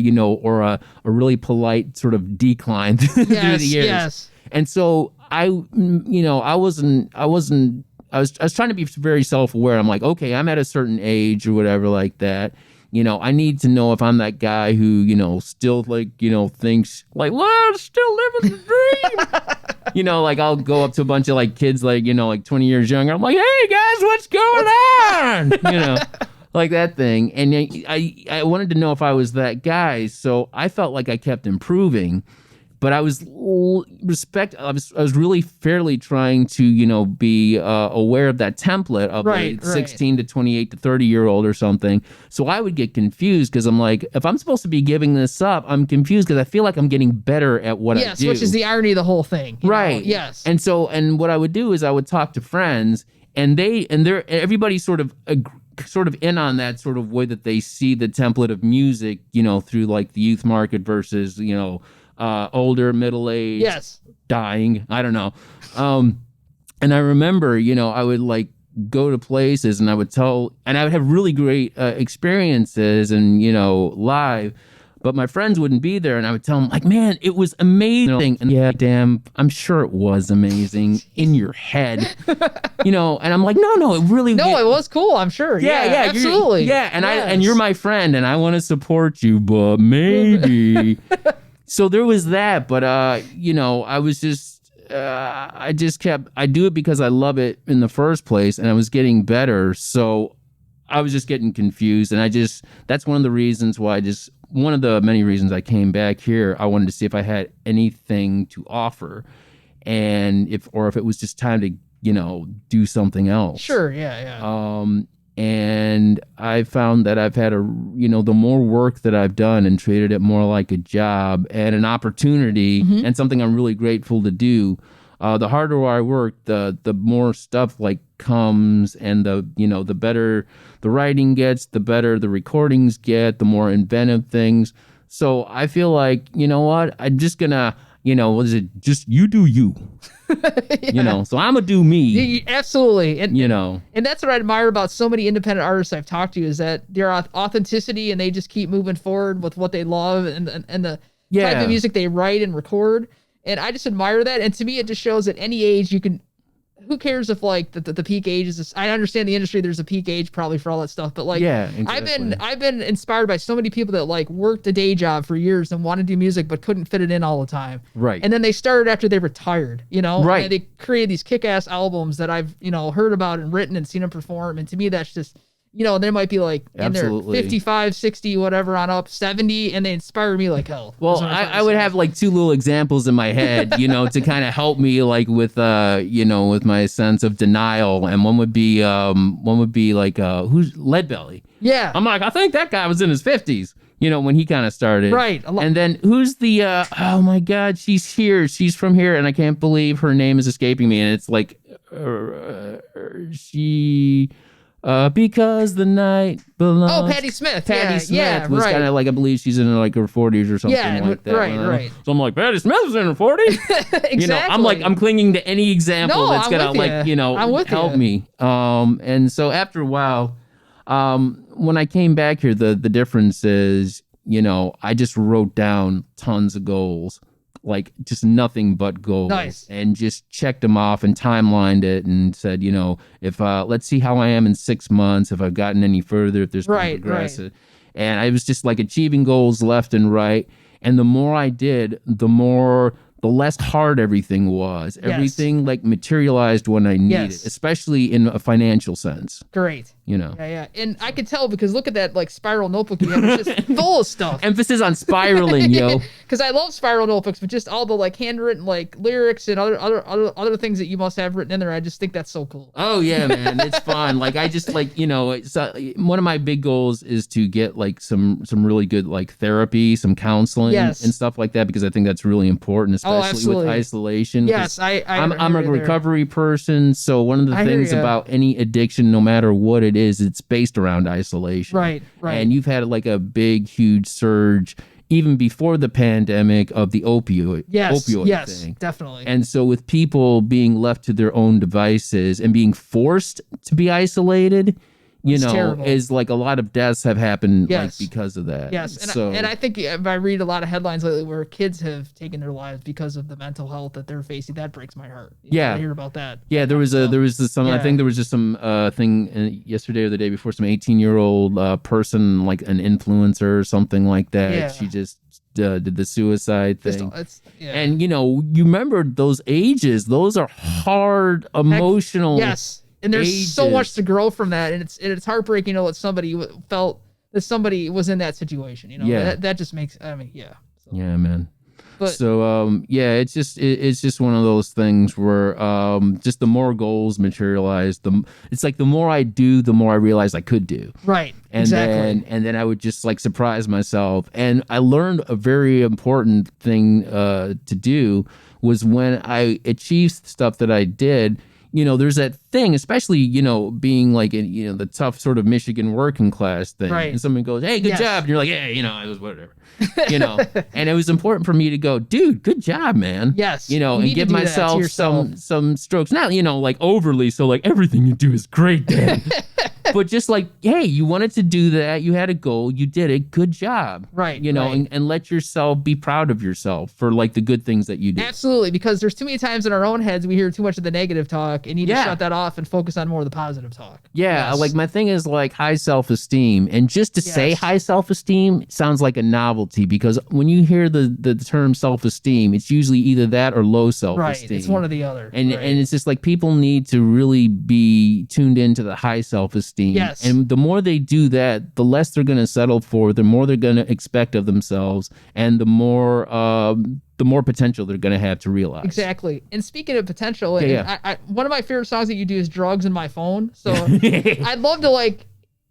really polite sort of decline through the years. Yes. And so I was trying to be very self-aware. I'm like, okay, I'm at a certain age or whatever like that. I need to know if I'm that guy who, still like, thinks like, well, still living the dream. Like I'll go up to a bunch of like kids, like, like 20 years younger. I'm like, hey guys, what's going on? Like that thing. And I wanted to know if I was that guy. So I felt like I kept improving. But I was I was really fairly trying to, be aware of that template of a 16 to 28 to 30-year-old or something. So I would get confused because I'm like, if I'm supposed to be giving this up, I'm confused because I feel like I'm getting better at what I do. Yes, which is the irony of the whole thing. Right. Yes. And what I would do is I would talk to friends, and everybody sort of in on that sort of way that they see the template of music, through like the youth market versus, older, middle-aged, dying. I don't know. And I remember, I would like go to places and I would have really great experiences and, live, but my friends wouldn't be there. And I would tell them like, man, it was amazing. And yeah, damn, I'm sure it was amazing in your head, and I'm like, no, it really it was cool. I'm sure. Yeah, absolutely. And you're my friend and I want to support you, but maybe. So there was that, but I was just I do it because I love it in the first place, and I was getting better. So I was just getting confused, and that's one of the reasons why one of the many reasons I came back here. I wanted to see if I had anything to offer, and if it was just time to, do something else. Sure. Yeah. And I found that I've had the more work that I've done and treated it more like a job and an opportunity and something I'm really grateful to do. The harder I work, the more stuff like comes, and the better the writing gets, the better the recordings get, the more inventive things. So I feel like, you know what, I'm just gonna, what is it? Just you do you. Yeah. So I'm gonna do me. Absolutely. And and that's what I admire about so many independent artists I've talked to, is that their authenticity, and they just keep moving forward with what they love and the type of music they write and record. And I just admire that. And to me, it just shows at any age who cares if like the peak age is I understand the industry, there's a peak age probably for all that stuff, but like exactly. I've been inspired by so many people that like worked a day job for years and wanted to do music but couldn't fit it in all the time. Right. And then they started after they retired, Right. And they created these kick-ass albums that I've, heard about and written and seen them perform. And to me, that's just, they might be like in their 55, 60, whatever on up, 70, and they inspire me like hell. Well, I would have like two little examples in my head, to kind of help me like with with my sense of denial. And one would be like who's Leadbelly. Yeah. I'm like, I think that guy was in his 50s, when he kind of started. Right. And then who's the oh my God, she's here. She's from here, and I can't believe her name is escaping me. And it's like she because the night belongs. Oh, Patti Smith. Patti Smith was kind of like, I believe she's in like her 40s or something like that. Right. So I'm like, Patti Smith was in her 40s? Exactly. I'm clinging to any example that's going to help me. And so after a while, when I came back here, the difference is, I just wrote down tons of goals. Like just nothing but goals. Nice. And just checked them off and timelined it and said, if let's see how I am in 6 months, if I've gotten any further, if there's been progressive. And I was just like achieving goals left and right. And the more I did, the less hard everything was. Yes. Everything like materialized when I needed, especially in a financial sense. Great. Yeah. And I could tell because look at that like spiral notebook you have. It's just full of stuff. Emphasis on spiraling, yo. Because I love spiral notebooks, but just all the like handwritten like lyrics and other things that you must have written in there. I just think that's so cool. Oh yeah, man, it's fun. Like I just like one of my big goals is to get like some really good like therapy, some counseling and stuff like that, because I think that's really important, especially with isolation. Yes, I'm a recovery person, so one of the things about any addiction, no matter what it is, it's based around isolation. Right. And you've had like a big, huge surge even before the pandemic of the opioid thing. Definitely. And so with people being left to their own devices and being forced to be isolated, is like a lot of deaths have happened like because of that. Yes. And I think if I read a lot of headlines lately where kids have taken their lives because of the mental health that they're facing, that breaks my heart. I hear about that. Yeah, I think there was just some thing yesterday or the day before, some 18-year-old person, like an influencer or something like that. Yeah. She just did the suicide thing. And you remember those ages, those are hard, emotional. Yes. And there's so much to grow from that, and it's heartbreaking that somebody felt that somebody was in that situation. That just makes. I mean, yeah. So. Yeah, man. But, so it's just one of those things where just the more goals materialize, it's like the more I do, the more I realize I could do. Right. And exactly. then I would just like surprise myself. And I learned a very important thing to do was when I achieved stuff that I did. There's that thing, especially, being like in, the tough sort of Michigan working class thing. Right. And someone goes, hey, good job. And you're like, yeah, it was whatever. And it was important for me to go, dude, good job, man. Yes. And give myself some strokes. Not, like overly. So like everything you do is great, Dan. But just like, hey, you wanted to do that. You had a goal. You did it. Good job. Right. And let yourself be proud of yourself for like the good things that you do. Absolutely. Because there's too many times in our own heads we hear too much of the negative talk and need to shut that off and focus on more of the positive talk. Yeah. Like my thing is like high self-esteem. And just to say high self-esteem sounds like a novelty, because when you hear the term self-esteem, it's usually either that or low self-esteem. Right. It's one or the other. And it's just like people need to really be tuned into the high self-esteem self-esteem. Yes. And the more they do that, the less they're going to settle for, the more they're going to expect of themselves, and the more potential they're going to have to realize. Exactly. And speaking of potential, one of my favorite songs that you do is Drugs in My Phone. So I'd love to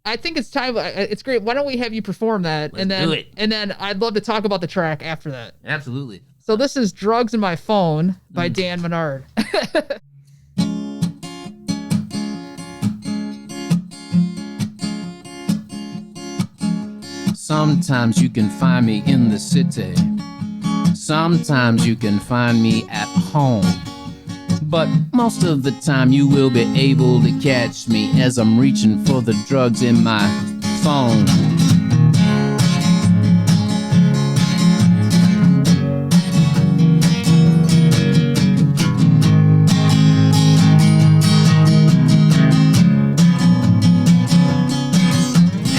I think it's time. It's great. Why don't we have you perform that? Let's do it. And then I'd love to talk about the track after that. Absolutely. So this is Drugs in My Phone by Dan Menard. Sometimes you can find me in the city. Sometimes you can find me at home. But most of the time you will be able to catch me as I'm reaching for the drugs in my phone.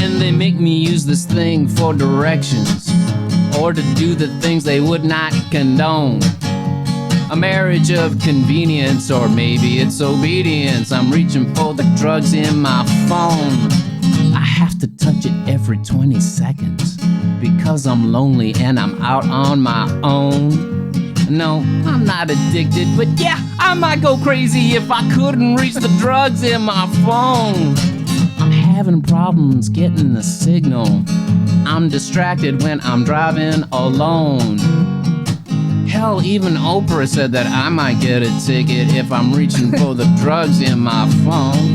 And they make me use this thing for directions, or to do the things they would not condone. A marriage of convenience, or maybe it's obedience. I'm reaching for the drugs in my phone. I have to touch it every 20 seconds because I'm lonely and I'm out on my own. No, I'm not addicted, but yeah, I might go crazy if I couldn't reach the drugs in my phone. I'm having problems getting the signal. I'm distracted when I'm driving alone. Hell, even Oprah said that I might get a ticket if I'm reaching for the drugs in my phone.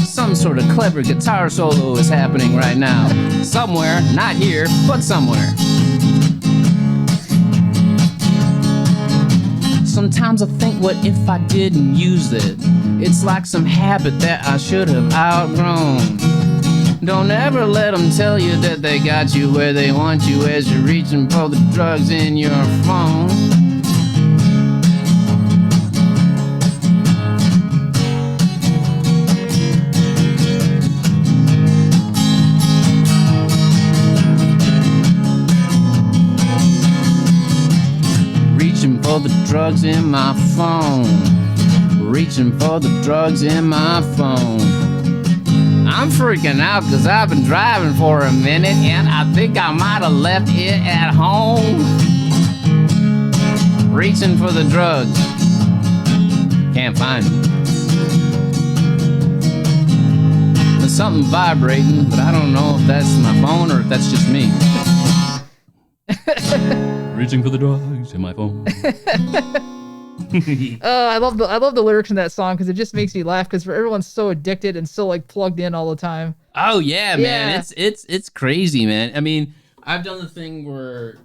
Some sort of clever guitar solo is happening right now. Somewhere, not here, but somewhere. Sometimes I think, what if I didn't use it? It's like some habit that I should have outgrown. Don't ever let them tell you that they got you where they want you as you're reaching for the drugs in your phone. Reaching for the drugs in my phone. Reaching for the drugs in my phone. I'm freaking out because I've been driving for a minute and I think I might have left it at home. Reaching for the drugs. Can't find them. There's something vibrating, but I don't know if that's my phone or if that's just me. Reaching for the drugs in my phone. I love the lyrics in that song because it just makes me laugh because everyone's so addicted and so plugged in all the time. Oh yeah, man, it's crazy, man. I mean, I've done the thing where,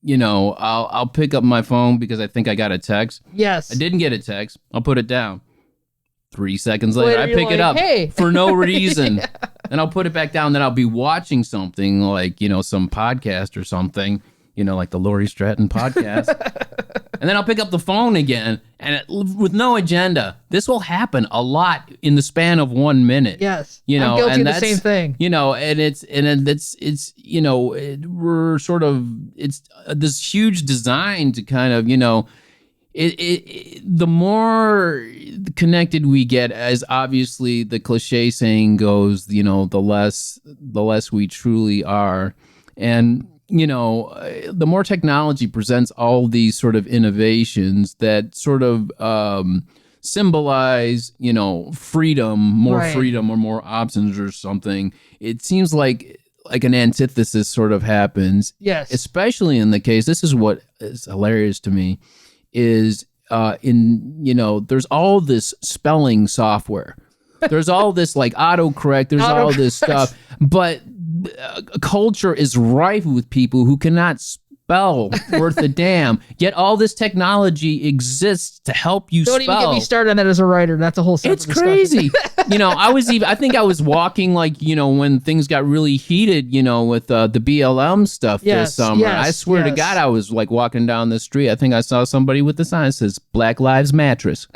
I'll pick up my phone because I think I got a text. Yes, I didn't get a text. I'll put it down. 3 seconds later, I pick it up for no reason, and I'll put it back down. Then I'll be watching something like some podcast or something. Like the Lori Stratton podcast. And then I'll pick up the phone again, and with no agenda. This will happen a lot in the span of 1 minute. Yes, I'm guilty of the same thing. We're sort of, it's this huge design to kind of, the more connected we get, as obviously the cliche saying goes, the less we truly are. And the more technology presents all these sort of innovations that sort of symbolize, freedom, more freedom or more options or something, it seems like an antithesis sort of happens. Yes. Especially in the case, this is what is hilarious to me, is there's all this spelling software. There's all this autocorrect, there's all this stuff, but culture is rife with people who cannot spell worth a damn, yet all this technology exists to help you spell. Don't even get me started on that as a writer. That's a whole separate It's crazy. I think I was walking when things got really heated, with the BLM stuff this summer. Yes, I swear to God, I was walking down the street. I think I saw somebody with the sign that says Black Lives Mattress.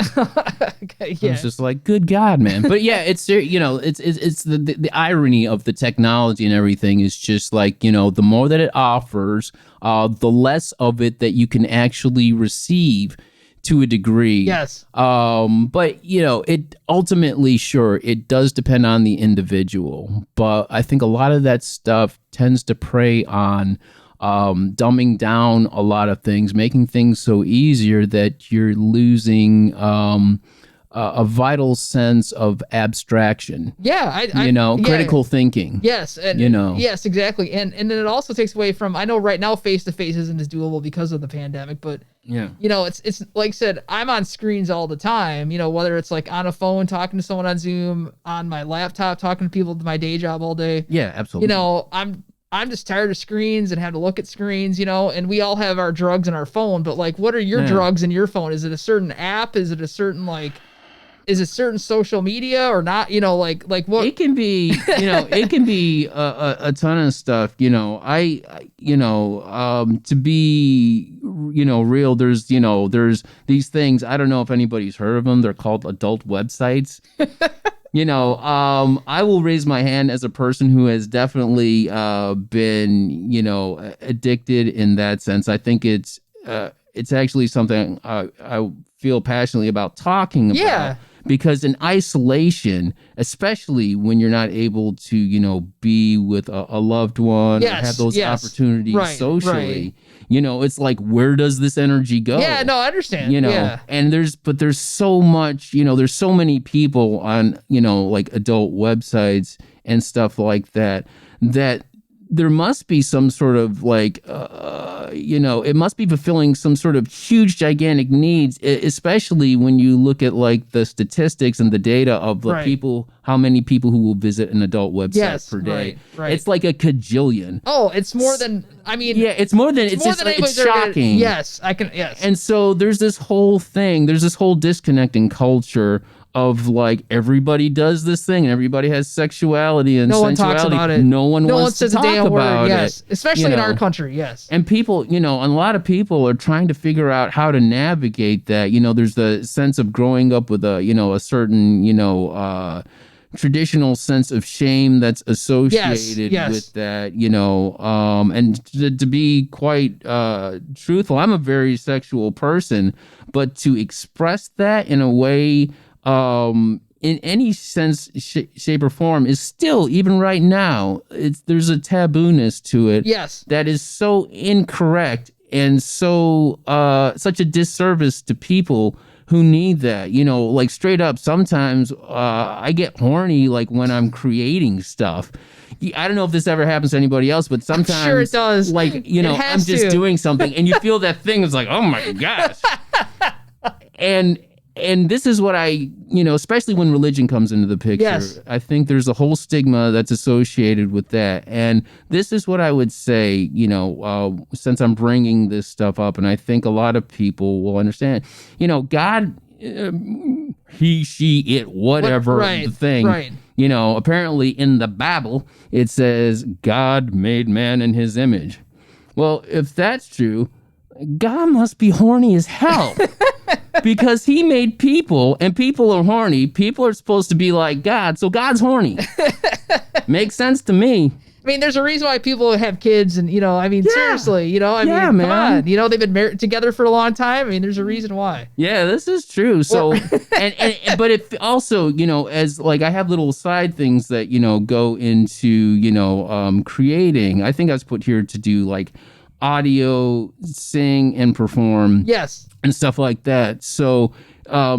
Okay, yeah. I was just like, good God, man. But yeah, it's the irony of the technology and everything is just the more that it offers, the less of it that you can actually receive to a degree. Yes. But it ultimately, sure, it does depend on the individual. But I think a lot of that stuff tends to prey on dumbing down a lot of things, making things so easier that you're losing a vital sense of abstraction. Yeah, critical thinking. Yes, and yes, exactly. And then it also takes away from, I know right now face to face isn't as doable because of the pandemic, but it's like I said, I'm on screens all the time, whether it's like on a phone talking to someone on Zoom, on my laptop talking to people at my day job all day. Yeah, absolutely. I'm just tired of screens and have to look at screens, and we all have our drugs in our phone, but like, what are your drugs in your phone? Is it a certain app? Is it a certain is it certain social media or not? Like what? It can be, it can be a ton of stuff. To be, real. There's these things. I don't know if anybody's heard of them. They're called adult websites. I will raise my hand as a person who has definitely been, addicted in that sense. I think it's actually something I feel passionately about talking about. Yeah. Because in isolation, especially when you're not able to, be with a loved one or have those opportunities socially, it's like, where does this energy go? Yeah, no, I understand. And there's so much, there's so many people on, like adult websites and stuff like that there must be some sort of like, it must be fulfilling some sort of huge, gigantic needs, especially when you look at like the statistics and the data of the people, how many people who will visit an adult website per day. Right. It's like a cajillion. Oh, it's more than, it's more than, it's shocking. Yes, I can, yes. And so there's this whole thing, there's this whole disconnect in culture of like, everybody does this thing and everybody has sexuality and no sensuality. One talks about it. No one wants to talk about it. Yes, especially in our country. Yes. And people, a lot of people are trying to figure out how to navigate that. There's the sense of growing up with a certain, traditional sense of shame that's associated with that, and to be quite truthful, I'm a very sexual person, but to express that in a way in any sense, shape, or form is still, even right now, there's a tabooness to it. Yes. That is so incorrect and so such a disservice to people who need that. Like straight up, sometimes I get horny like when I'm creating stuff. I don't know if this ever happens to anybody else, but sometimes I'm sure it does. Like, I'm just doing something and you feel that thing is like, oh my gosh. And this is what I, especially when religion comes into the picture, I think there's a whole stigma that's associated with that. And this is what I would say, since I'm bringing this stuff up, and I think a lot of people will understand, God, he, she, it, whatever the thing, apparently in the Bible, it says God made man in his image. Well, if that's true, God must be horny as hell. Because he made people, and people are horny. People are supposed to be like God, so God's horny. Makes sense to me. I mean, there's a reason why people have kids, and seriously, come on, they've been married together for a long time. I mean, there's a reason why. Yeah, this is true. So, but it also, as like I have little side things that go into creating. I think I was put here to do like audio, sing, and perform. Yes. And stuff like that. So, I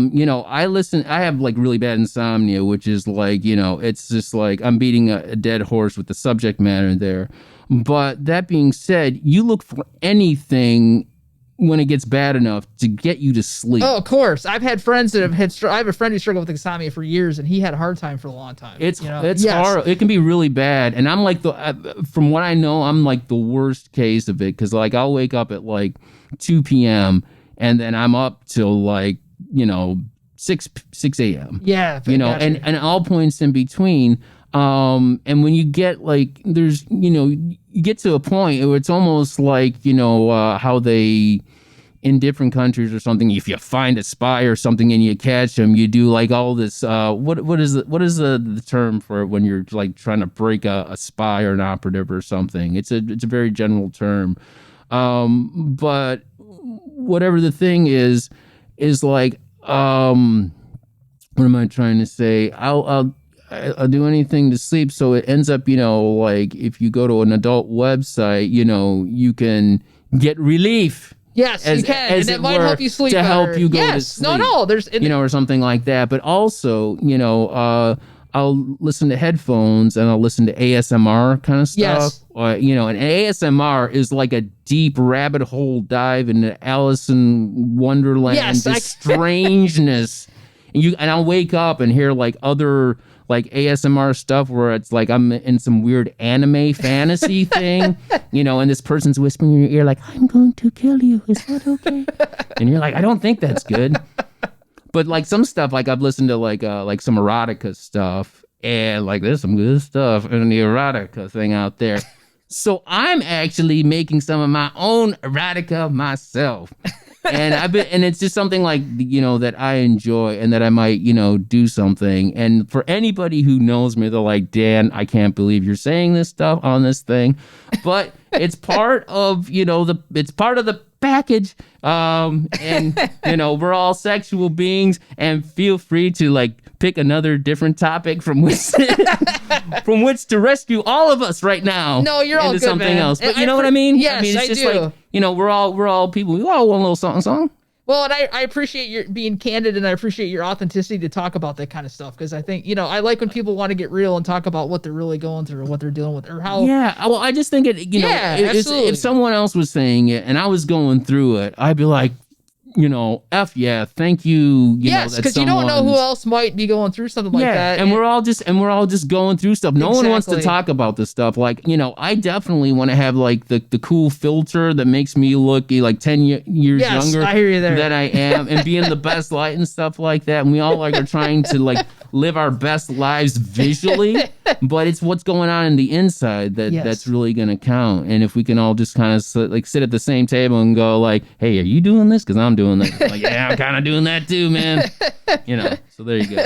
have like really bad insomnia, which is like, it's just like I'm beating a dead horse with the subject matter there. But that being said, you look for anything when it gets bad enough to get you to sleep. Oh, of course. I've had friends that I have a friend who struggled with insomnia for years, and he had a hard time for a long time. It's hard. It can be really bad. And I'm like from what I know, I'm like the worst case of it. Cause like I'll wake up at like 2 p.m. and then I'm up till like, 6 a.m. Yeah. And all points in between. And when you get like, there's, you get to a point where it's almost like, how they, in different countries or something, if you find a spy or something and you catch them, you do like all this, what is the term for it when you're like trying to break a spy or an operative or something? It's a very general term. But whatever the thing is, is like, what am I trying to say? I'll do anything to sleep. So it ends up, like if you go to an adult website, you can get relief. Yes, you can, and that might help you sleep to better. help you go to sleep. No, there's or something like that. But also, I'll listen to headphones and I'll listen to ASMR kind of stuff. Yes. And ASMR is like a deep rabbit hole dive into Alice in Wonderland, strangeness. And I'll wake up and hear like other like ASMR stuff where it's like I'm in some weird anime fantasy thing, and this person's whispering in your ear like, I'm going to kill you. Is that okay? And you're like, I don't think that's good. But like some stuff, like I've listened to like some erotica stuff, and like there's some good stuff in the erotica thing out there. So I'm actually making some of my own erotica myself. And it's just something like, that I enjoy and that I might, do something. And for anybody who knows me, they're like, Dan, I can't believe you're saying this stuff on this thing. But it's part of, it's part of the package. And, we're all sexual beings, and feel free to like pick another different topic from which to rescue all of us right now. No, you're all good, something man. else. But you know what I mean? Yes, it's I just do. Like, we're all people. We all want a little song. Well, and I appreciate your being candid, and I appreciate your authenticity to talk about that kind of stuff, because I think, I like when people want to get real and talk about what they're really going through or what they're dealing with or how. Yeah, well, I just think if someone else was saying it and I was going through it, I'd be like, F yeah, thank you. Yes, because you don't know who else might be going through something like that. And we're all just going through stuff. No one wants to talk about this stuff. Like, I definitely want to have like the cool filter that makes me look like 10 years younger I hear you there. than I am, and be in the best light and stuff like that. And we all are trying to like live our best lives visually, but it's what's going on in the inside that's really going to count. And if we can all just kind of sit at the same table and go like, hey, are you doing this? Because I'm doing that. Like, yeah, I'm kind of doing that too, man. So there you go.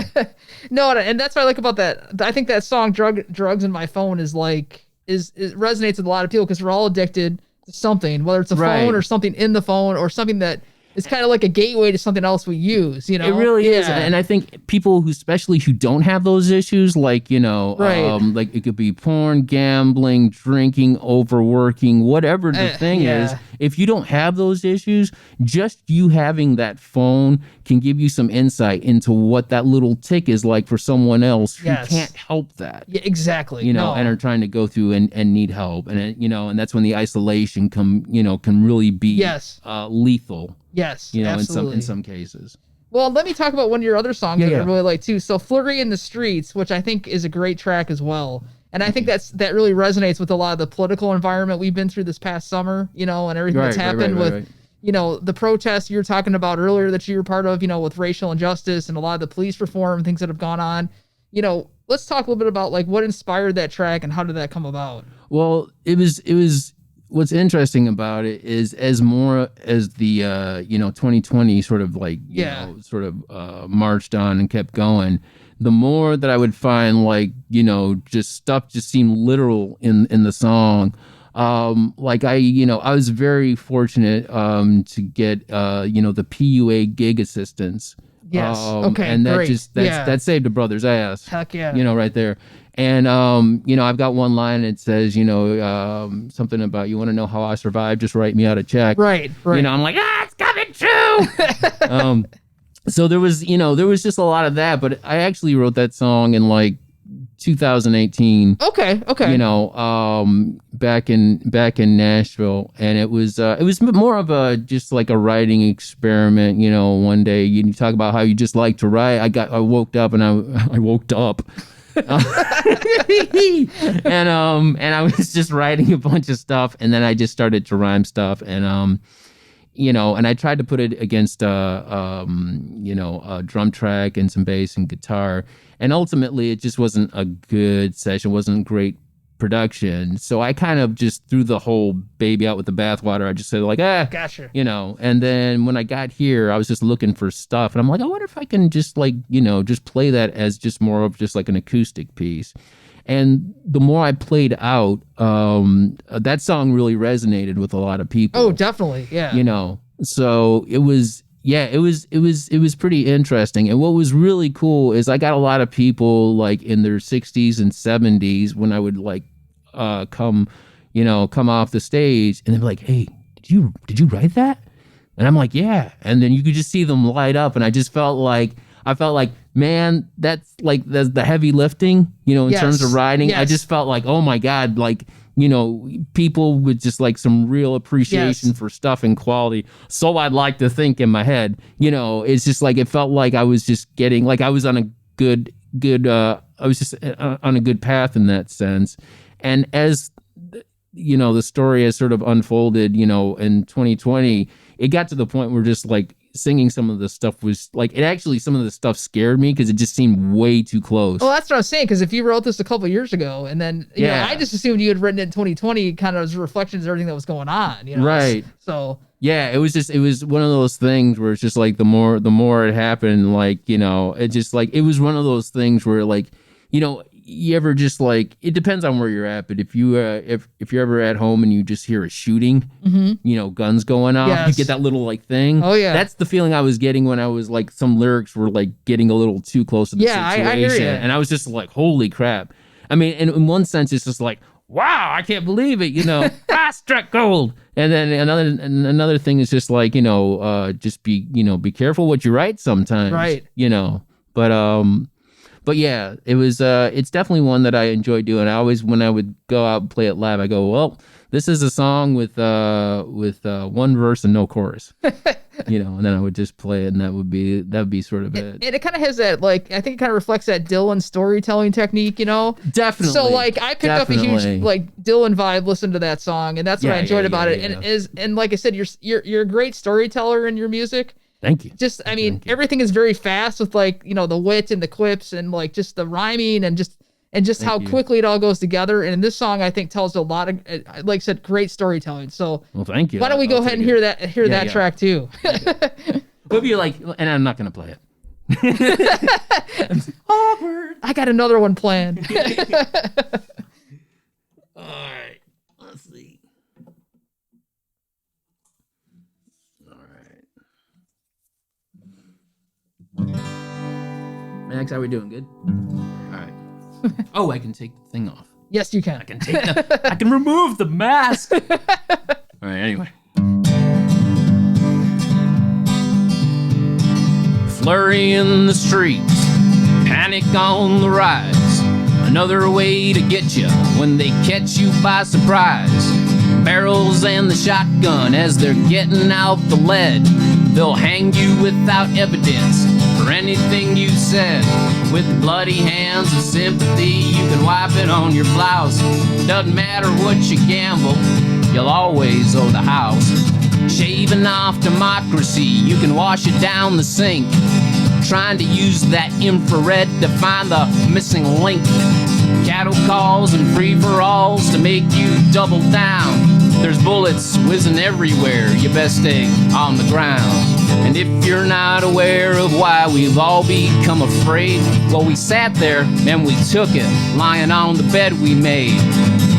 No, and that's what I like about that. I think that song drugs in my phone is like it resonates with a lot of people, because we're all addicted to something, whether it's a phone or something in the phone or something that it's kind of like a gateway to something else we use, It really is. And I think people especially who don't have those issues, like, like it could be porn, gambling, drinking, overworking, whatever the thing is, if you don't have those issues, just you having that phone can give you some insight into what that little tick is like for someone else who can't help that. Yeah, exactly. And are trying to go through and need help. And, and that's when the isolation can really be lethal. Yes, absolutely. in some cases. Well, let me talk about one of your other songs that I really like too. So Flurry in the Streets, which I think is a great track as well. And I think that really resonates with a lot of the political environment we've been through this past summer, and everything that's happened with, the protests you were talking about earlier that you were part of, with racial injustice and a lot of the police reform and things that have gone on. Let's talk a little bit about like what inspired that track and how did that come about? Well, it was what's interesting about it is as more as the 2020 sort of like marched on and kept going, the more that I would find like just stuff just seemed literal in the song. Like I was very fortunate to get the PUA gig assistance. Yes. Okay. And that great. that saved a brother's ass. Heck yeah. Right there. And I've got one line that says, something about, you want to know how I survived, just write me out a check. Right. I'm like, it's coming true. So there was just a lot of that, but I actually wrote that song in like 2018. Okay. Back in Nashville, and it was more of a just like a writing experiment. One day you talk about how you just like to write. I woke up and I woke up. And I was just writing a bunch of stuff, and then I just started to rhyme stuff, and and I tried to put it against a drum track and some bass and guitar, and ultimately it just wasn't a good session, wasn't great production. So I kind of just threw the whole baby out with the bathwater. I just said like, gotcha. And then when I got here, I was just looking for stuff, and I'm like, I wonder if I can just like, just play that as just more of just like an acoustic piece. And the more I played out, that song really resonated with a lot of people. Oh, definitely. Yeah. So it was, yeah, it was pretty interesting. And what was really cool is I got a lot of people like in their 60s and 70s when I would like come off the stage, and they'd be like, "Hey, did you write that?" And I'm like, "Yeah." And then you could just see them light up, and I felt like, man, that's like the heavy lifting, in terms of writing. Yes. I just felt like, oh my God, like, people with just like some real appreciation for stuff and quality. So I'd like to think in my head, it's just like, it felt like I was just getting, like I was on a good, I was just on a good path in that sense. And as, the story has sort of unfolded, in 2020, it got to the point where just like singing some of the stuff was like, some of the stuff scared me because it just seemed way too close. Well, that's what I was saying, because if you wrote this a couple of years ago and then, I just assumed you had written it in 2020 kind of as reflections of everything that was going on, Right. So. Yeah, it was one of those things where it's just like the more it happened, like, it just like, it was one of those things where like, you ever just like, it depends on where you're at, but if you if you're ever at home and you just hear a shooting, guns going off, you get that little like thing. Oh yeah, that's the feeling I was getting when I was like, some lyrics were like getting a little too close to the situation. I hear you. And I was just like, holy crap. I mean, and in one sense, it's just like, wow, I can't believe it, struck gold. And then another thing is just like, just be careful what you write sometimes, right? But yeah, it was. It's definitely one that I enjoy doing. I always, when I would go out and play it live, I go, well, this is a song with one verse and no chorus, and then I would just play it, and that would be sort of it. And it kind of has that, like, I think it kind of reflects that Dylan storytelling technique, Definitely. So like, I picked up a huge like Dylan vibe listening to that song, and that's what I enjoyed about it. And like I said, you're a great storyteller in your music. Thank you. Just, I mean, everything is very fast with like, the wit and the quips and like just the rhyming and just how quickly it all goes together. And this song, I think, tells a lot of, like I said, great storytelling. So, well, thank you. Why don't we go ahead and hear that track too? We'll be like, and I'm not going to play it. Awkward. I got another one planned. All right. Let's see. Max, how are we doing? Good? All right. Oh, I can take the thing off. Yes, you can. I can remove the mask. All right, anyway. Flurry in the streets, panic on the rise. Another way to get you when they catch you by surprise. Barrels and the shotgun as they're getting out the lead. They'll hang you without evidence for anything you said. With bloody hands of sympathy, you can wipe it on your blouse. Doesn't matter what you gamble, you'll always owe the house. Shaving off democracy, you can wash it down the sink. Trying to use that infrared to find the missing link. Cattle calls and free-for-alls to make you double down. There's bullets whizzing everywhere, you best stay on the ground. And if you're not aware of why we've all become afraid, well, we sat there and we took it, lying on the bed we made.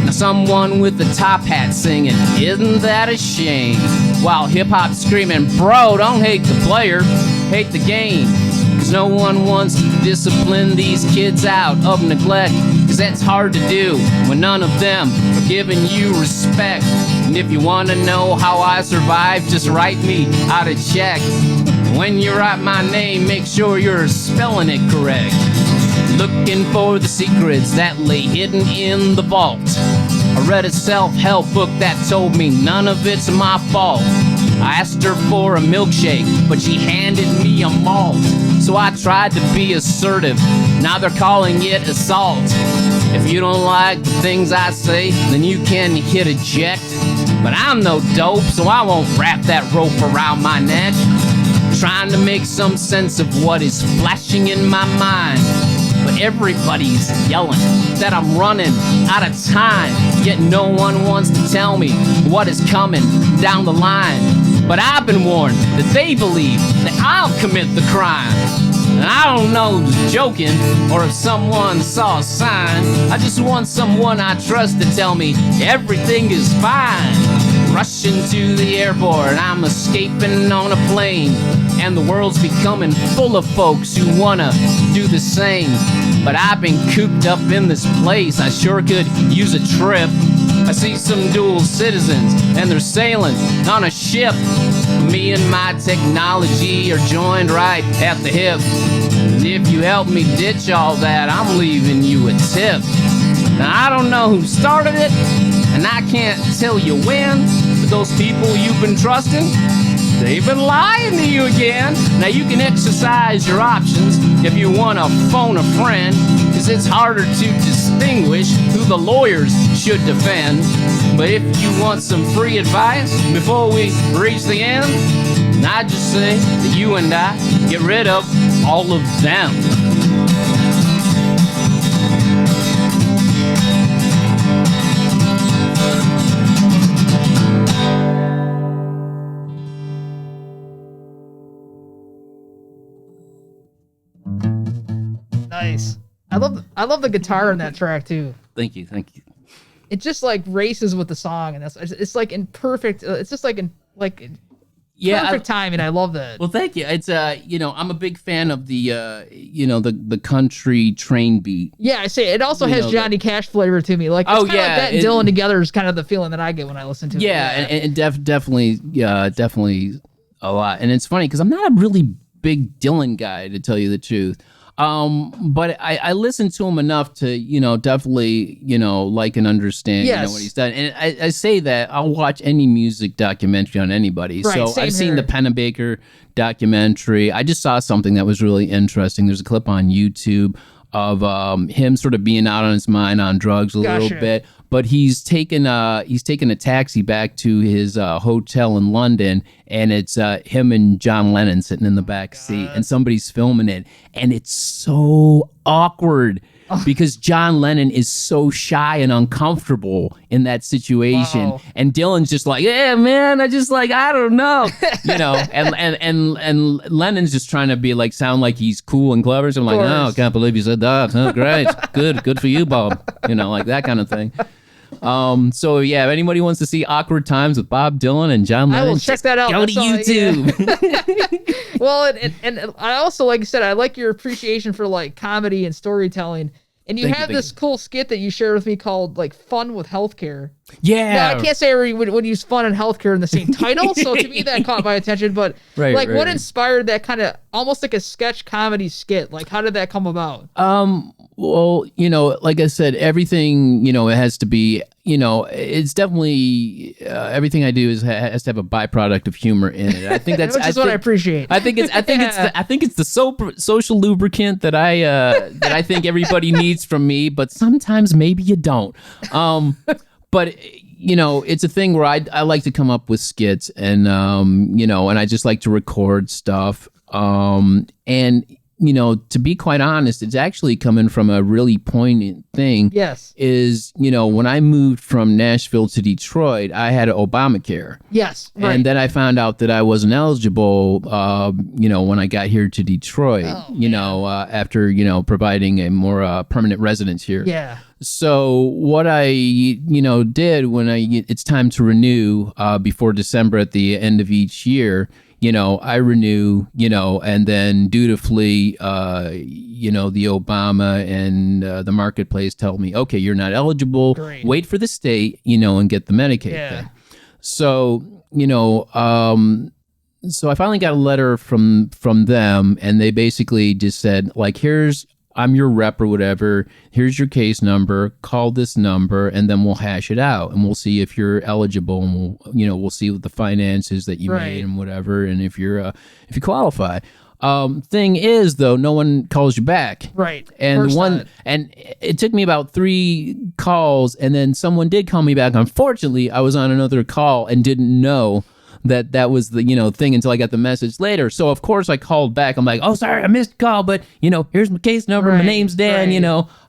Now someone with a top hat singing, isn't that a shame? While hip-hop screaming, bro, don't hate the player, hate the game. Cause no one wants to discipline these kids out of neglect. Cause that's hard to do when none of them are giving you respect. And if you want to know how I survived, just write me out a check. When you write my name, make sure you're spelling it correct. Looking for the secrets that lay hidden in the vault. I read a self-help book that told me none of it's my fault. I asked her for a milkshake, but she handed me a malt. So I tried to be assertive, now they're calling it assault. If you don't like the things I say, then you can hit eject. But I'm no dope, so I won't wrap that rope around my neck. Trying to make some sense of what is flashing in my mind. But everybody's yelling that I'm running out of time. Yet no one wants to tell me what is coming down the line. But I've been warned that they believe that I'll commit the crime. And I don't know who's joking or if someone saw a sign. I just want someone I trust to tell me everything is fine. rushing to the airport. I'm escaping on a plane, and the world's becoming full of folks who wanna do the same. But I've been cooped up in this place, I sure could use a trip. I see some dual citizens, and they're sailing on a ship. Me and my technology are joined right at the hip. And if you help me ditch all that, I'm leaving you a tip. Now I don't know who started it, and I can't tell you when, but those people you've been trusting, they've been lying to you again. Now you can exercise your options if you want to phone a friend, cause it's harder to distinguish who the lawyers should defend. But if you want some free advice before we reach the end, I just say that you and I get rid of all of them. Nice. I love the guitar in that track too. Thank you. It just like races with the song, and it's like in perfect. It's just like in perfect timing. I love that. Well, thank you. It's I'm a big fan of the the country train beat. Yeah, I say it also has Johnny Cash flavor to me. Like it's kind of like that and Dylan together is kind of the feeling that I get when I listen to it. Yeah, and definitely a lot. And it's funny because I'm not a really big Dylan guy, to tell you the truth. But I listen to him enough to, definitely, like and understand, what he's done. And I say that I'll watch any music documentary on anybody. Right, so I've seen the Pennebaker documentary. I just saw something that was really interesting. There's a clip on YouTube of him sort of being out on his mind on drugs a little bit. But he's taken a taxi back to his hotel in London, and it's him and John Lennon sitting in the back seat, and somebody's filming it, and it's so awkward because John Lennon is so shy and uncomfortable in that situation, and Dylan's just like, yeah, man, I don't know, and Lennon's just trying to be like sound like he's cool and clever. So I'm like, oh, I can't believe you said that. Oh, great, good for you, Bob. Like that kind of thing. So yeah, if anybody wants to see Awkward Times with Bob Dylan and John Lennon, I will check that out. Go to YouTube. Well, and I also, like you said, I like your appreciation for like comedy and storytelling. And you have this cool skit that you shared with me called like Fun with Healthcare. Yeah. Now, I can't say I would use fun and healthcare in the same title. So to me, that caught my attention. But what inspired that kind of almost like a sketch comedy skit? Like, how did that come about? Well, like I said, everything, it has to be, it's definitely everything I do has to have a byproduct of humor in it. I think that's what I appreciate. I think it's the social lubricant that I think everybody needs from me, but sometimes maybe you don't. But it's a thing where I like to come up with skits, and and I just like to record stuff, and to be quite honest, it's actually coming from a really poignant thing. Yes. Is, when I moved from Nashville to Detroit, I had Obamacare. Yes. Right. And then I found out that I wasn't eligible, when I got here to Detroit, after, providing a more permanent residence here. Yeah. So what I, did when it's time to renew before December at the end of each year, I renew, and then dutifully, the Obama and the marketplace tell me, okay, you're not eligible. Great. Wait for the state, and get the Medicaid thing. So, so I finally got a letter from them, and they basically just said, like, I'm your rep or whatever. Here's your case number. Call this number, and then we'll hash it out, and we'll see if you're eligible, and we'll see what the finances that you made and whatever, and if you qualify. Thing is, though, no one calls you back. Right. And and it took me about 3 calls, and then someone did call me back. Unfortunately, I was on another call and didn't know that was the thing until I got the message later. So of course I called back. I'm like, oh, sorry, I missed the call, but here's my case number. My name's Dan.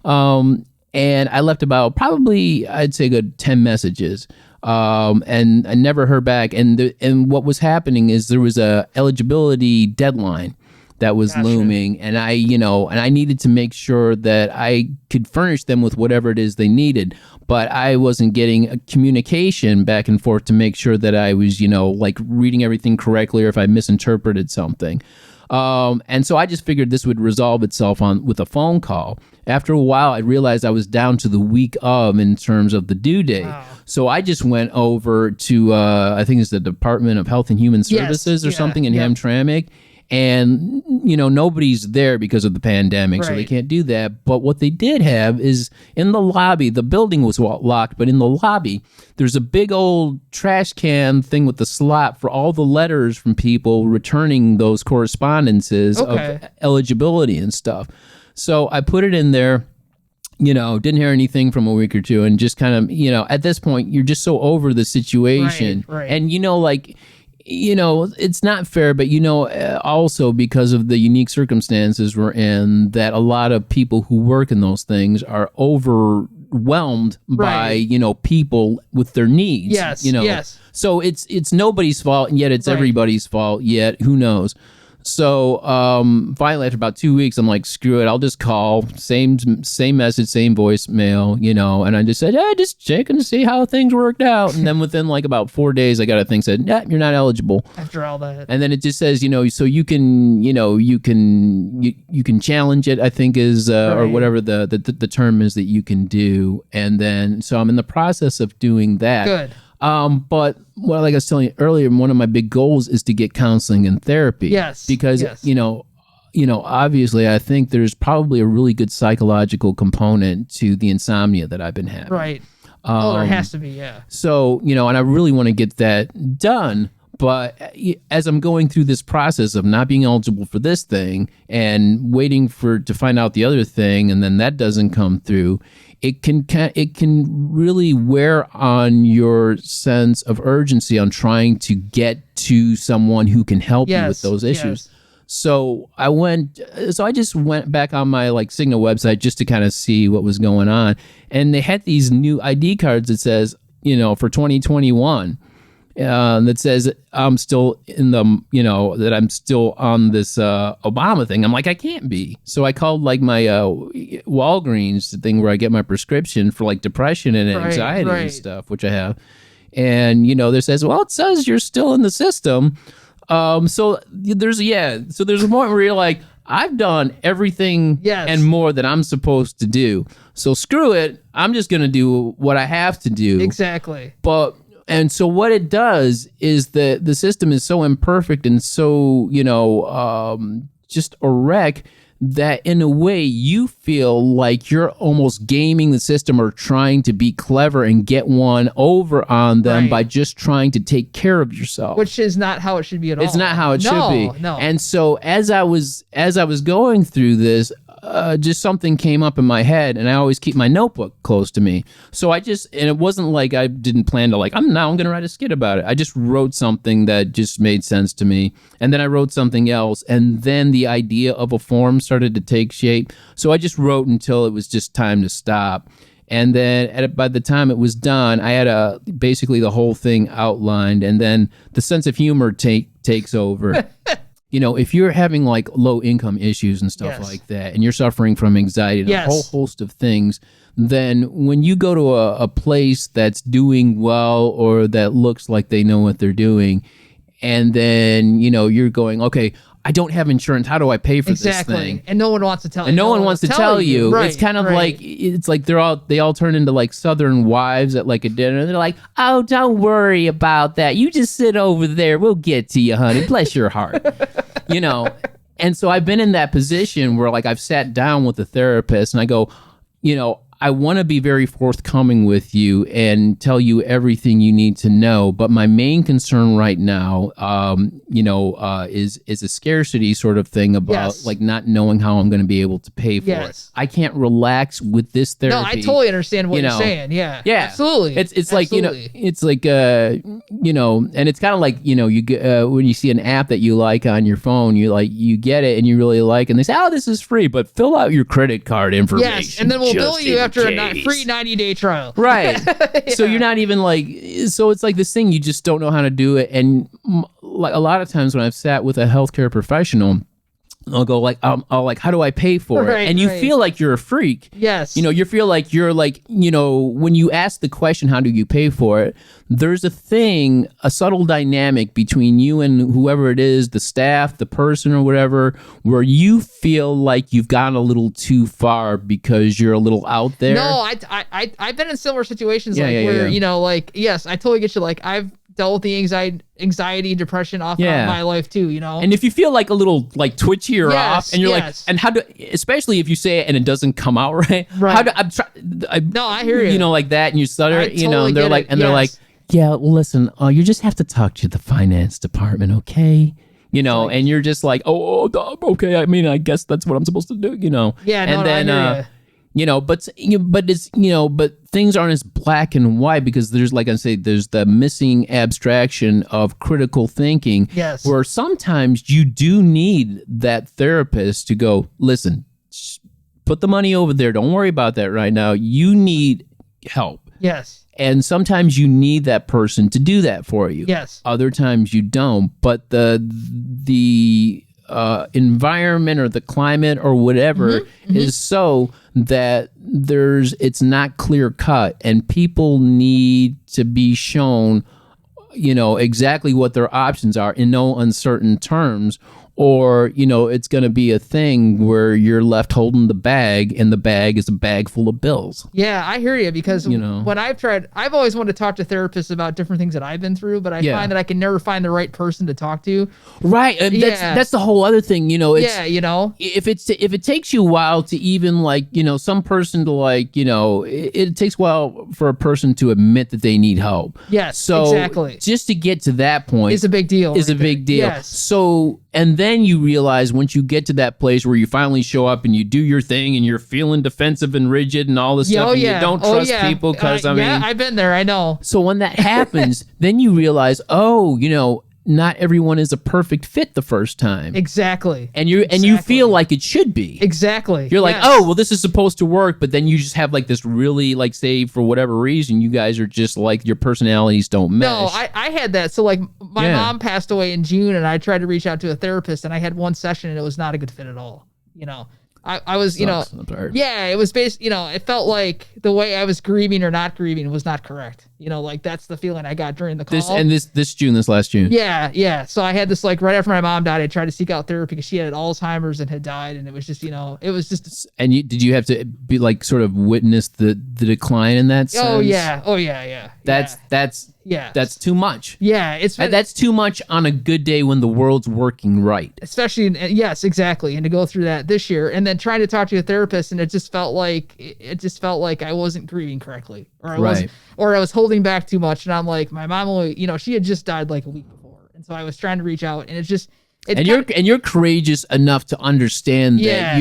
And I left about probably, I'd say, good 10 messages. And I never heard back. And what was happening is there was a eligibility deadline. that was looming, and I needed to make sure that I could furnish them with whatever it is they needed, but I wasn't getting a communication back and forth to make sure that I was, like reading everything correctly, or if I misinterpreted something. And so I just figured this would resolve itself with a phone call. After a while, I realized I was down to the week of in terms of the due date. Wow. So I just went over to, I think it's the Department of Health and Human Services or something in Hamtramck. And, nobody's there because of the pandemic, so they can't do that. But what they did have is in the lobby, the building was locked, but in the lobby, there's a big old trash can thing with the slot for all the letters from people returning those correspondences of eligibility and stuff. So I put it in there. Didn't hear anything from a week or two, and just kind of, at this point, you're just so over the situation. Right. And, it's not fair, but, also because of the unique circumstances we're in, that a lot of people who work in those things are overwhelmed by, people with their needs. Yes. So it's nobody's fault, and yet it's everybody's fault, yet who knows? So finally, after about 2 weeks, I'm like, screw it. I'll just call. Same message, same voicemail, and I just said, just checking to see how things worked out. And then within like about 4 days, I got a thing said, you're not eligible. After all that. And then it just says, so you can, you can challenge it, I think is, or whatever the term is that you can do. And then, so I'm in the process of doing that. Good. But like I was telling you earlier, one of my big goals is to get counseling and therapy. Yes. Because, obviously I think there's probably a really good psychological component to the insomnia that I've been having. Right. There has to be, yeah. So, and I really want to get that done. But as I'm going through this process of not being eligible for this thing and waiting to find out the other thing, and then that doesn't come through, it can really wear on your sense of urgency on trying to get to someone who can help you with those issues. Yes. So I just went back on my Cigna website just to kind of see what was going on, and they had these new ID cards that says, for 2021. That says I'm still in the, that I'm still on this Obama thing. I'm like, I can't be. So I called my Walgreens thing where I get my prescription for depression and anxiety and stuff, which I have. And, they says, well, it says you're still in the system. So there's a point where you're like, I've done everything and more that I'm supposed to do. So screw it. I'm just going to do what I have to do. Exactly. And so what it does is that the system is so imperfect and so, just a wreck that in a way you feel like you're almost gaming the system or trying to be clever and get one over on them by just trying to take care of yourself. Which is not how it should be at all. It's not how it should be. No. And so as I was going through this, just something came up in my head, and I always keep my notebook close to me. So and it wasn't like I didn't plan to I'm going to write a skit about it. I just wrote something that just made sense to me. And then I wrote something else. And then the idea of a form started to take shape. So I just wrote until it was just time to stop. And then by the time it was done, I had basically the whole thing outlined. And then the sense of humor takes over. If you're having low income issues and stuff like that, and you're suffering from anxiety and a whole host of things, then when you go to a place that's doing well or that looks like they know what they're doing, and then, you're going, okay, I don't have insurance. How do I pay for this thing? And no one wants to tell you. And no one wants to tell you. Right, it's kind of they all turn into Southern wives at a dinner. They're like, oh, don't worry about that. You just sit over there. We'll get to you, honey. Bless your heart. And so I've been in that position where I've sat down with a therapist and I go, I want to be very forthcoming with you and tell you everything you need to know. But my main concern right now, is a scarcity sort of thing about not knowing how I'm going to be able to pay for it. I can't relax with this therapy. No, I totally understand what you're saying. Yeah, absolutely. It's absolutely. And it's kind of you when you see an app that you like on your phone, you get it and you really like, and they say, oh, this is free, but fill out your credit card information. Yes, and then we'll bill you after a free 90-day trial. Right. So you're not even so it's this thing, you just don't know how to do it. And a lot of times when I've sat with a healthcare professional, I'll go like, how do I pay for it? And you feel like you're a freak. Yes. You feel like you're like, when you ask the question, how do you pay for it? There's a subtle dynamic between you and whoever it is, the staff, the person or whatever, where you feel like you've gone a little too far because you're a little out there. No, I've been in similar situations where, yes, I totally get you. Like I've dealt with the anxiety, depression off of my life too, And if you feel like a little like twitchy or off, and you're like, and how do, especially if you say it and it doesn't come out right, how do no, I hear you, like that, and you stutter, and they're like, they're like, yeah, well, listen, you just have to talk to the finance department, okay? And you're just like, okay, I mean, I guess that's what I'm supposed to do, Yeah, and then. But things aren't as black and white because there's, like I say, there's the missing abstraction of critical thinking. Yes. Where sometimes you do need that therapist to go, listen, put the money over there. Don't worry about that right now. You need help. Yes. And sometimes you need that person to do that for you. Yes. Other times you don't. But the environment or the climate or whatever is so that it's not clear cut, and people need to be shown, exactly what their options are in no uncertain terms, or it's going to be a thing where you're left holding the bag, and the bag is a bag full of bills. Yeah, I hear you, because when I've always wanted to talk to therapists about different things that I've been through, but I find that I can never find the right person to talk to. Right, and that's the whole other thing. If it takes you a while to even some person to it takes a while for a person to admit that they need help. Yes, so exactly. Just to get to that point is a big deal. Yes. So. And then you realize once you get to that place where you finally show up and you do your thing and you're feeling defensive and rigid and all this stuff, and you don't trust people because, I've been there, I know. So when that happens, then you realize, not everyone is a perfect fit the first time. Exactly. And you feel like it should be. Exactly. You're like, oh, well, this is supposed to work, but then you just have like this really, say, for whatever reason, you guys are just like, your personalities don't mesh. No, I had that. So my mom passed away in June, and I tried to reach out to a therapist, and I had one session, and it was not a good fit at all. I was, it was based, it felt like the way I was grieving or not grieving was not correct. That's the feeling I got during the call. This last June. Yeah. So I had this, right after my mom died, I tried to seek out therapy because she had Alzheimer's and had died. And it was just, it was just. And did you have to be sort of witness the decline in that sense? Oh yeah. That's too much. Yeah, that's too much on a good day when the world's working right. Especially, yes, exactly. And to go through that this year, and then trying to talk to a therapist, and it just felt like I wasn't grieving correctly, or I was holding back too much. And I'm like, my mom only, she had just died a week before, and so I was trying to reach out, and you're courageous enough to understand that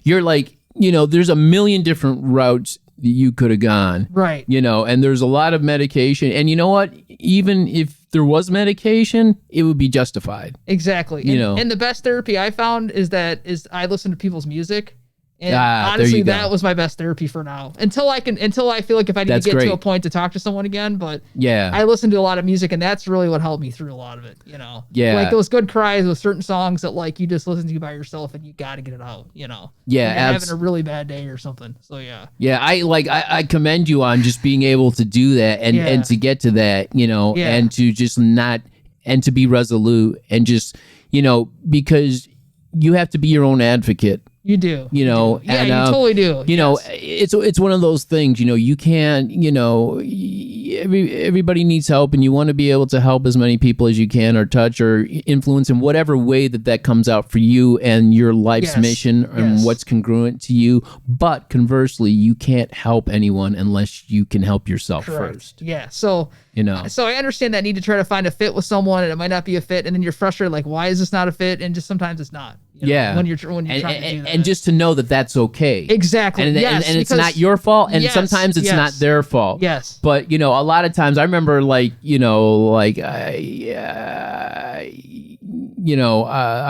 you're there's a million different routes you could have gone. Right. And there's a lot of medication. And you know what? Even if there was medication, it would be justified. Exactly. And the best therapy I found is I listen to people's music. And honestly, that was my best therapy for now. Until I feel like if I need to get to a point to talk to someone again. But I listen to a lot of music, and that's really what helped me through a lot of it. Yeah. Like those good cries with certain songs that you just listen to by yourself, and you got to get it out. Yeah. You're having a really bad day or something. So yeah. Yeah. I commend you on just being able to do that and to get to that, and to just not, and to be resolute, and just, because you have to be your own advocate. You do. Yeah, and, you totally do. It's one of those things, you can't, everybody needs help, and you want to be able to help as many people as you can, or touch or influence in whatever way that comes out for you and your life's mission and what's congruent to you. But conversely, you can't help anyone unless you can help yourself first. Yeah. So, so I understand that need to try to find a fit with someone, and it might not be a fit. And then you're frustrated, why is this not a fit? And just sometimes it's not. When you're trying to do that. And just to know that that's okay. Exactly. And it's not your fault, and sometimes it's not their fault. Yes. But a lot of times I remember I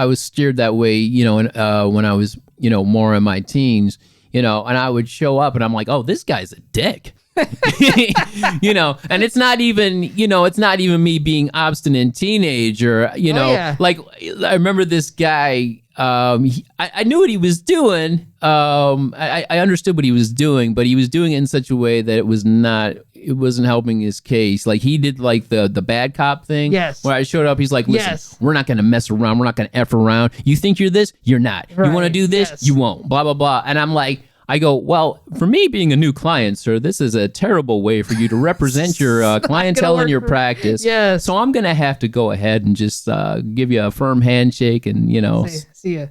was steered that way, when I was, more in my teens, and I would show up and I'm like, oh, this guy's a dick. And it's not even me being obstinate teenager, like I remember this guy, I knew what he was doing. I understood what he was doing, but he was doing it in such a way that it wasn't helping his case. Like he did like the bad cop thing. Yes. Where I showed up, he's like, listen, we're not going to mess around. We're not going to F around. You think you're this? You're not. Right. You want to do this? You won't. Blah, blah, blah. And I'm like, I go, well, for me being a new client, sir, this is a terrible way for you to represent your clientele in your practice. Yes. So I'm going to have to go ahead and just give you a firm handshake and, see ya.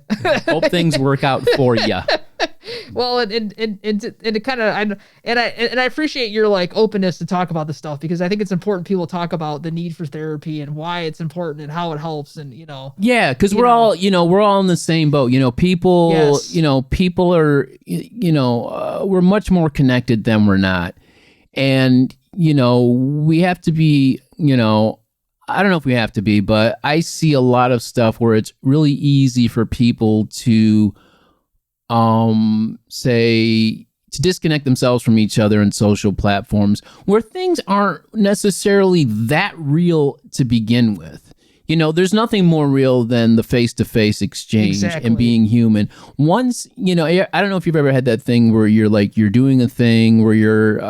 Hope things work out for you. Well, and it kind of, I appreciate your like openness to talk about this stuff, because I think it's important people talk about the need for therapy and why it's important and how it helps, and yeah, because we're all in the same boat. People, people are, we're much more connected than we're not, and we have to be, I don't know if we have to be, but I see a lot of stuff where it's really easy for people to say to disconnect themselves from each other in social platforms where things aren't necessarily that real to begin with. There's nothing more real than the face-to-face exchange and being human. Once, I don't know if you've ever had that thing where you're doing a thing where you're,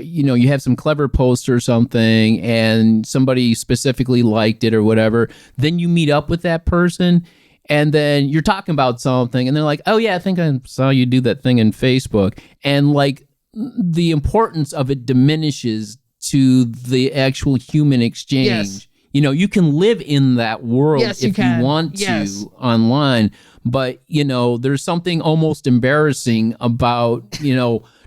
you have some clever post or something and somebody specifically liked it or whatever. Then you meet up with that person and then you're talking about something and they're like, oh yeah, I think I saw you do that thing in Facebook. And like the importance of it diminishes to the actual human exchange. Yes. You can live in that world if you want to online, but, there's something almost embarrassing about,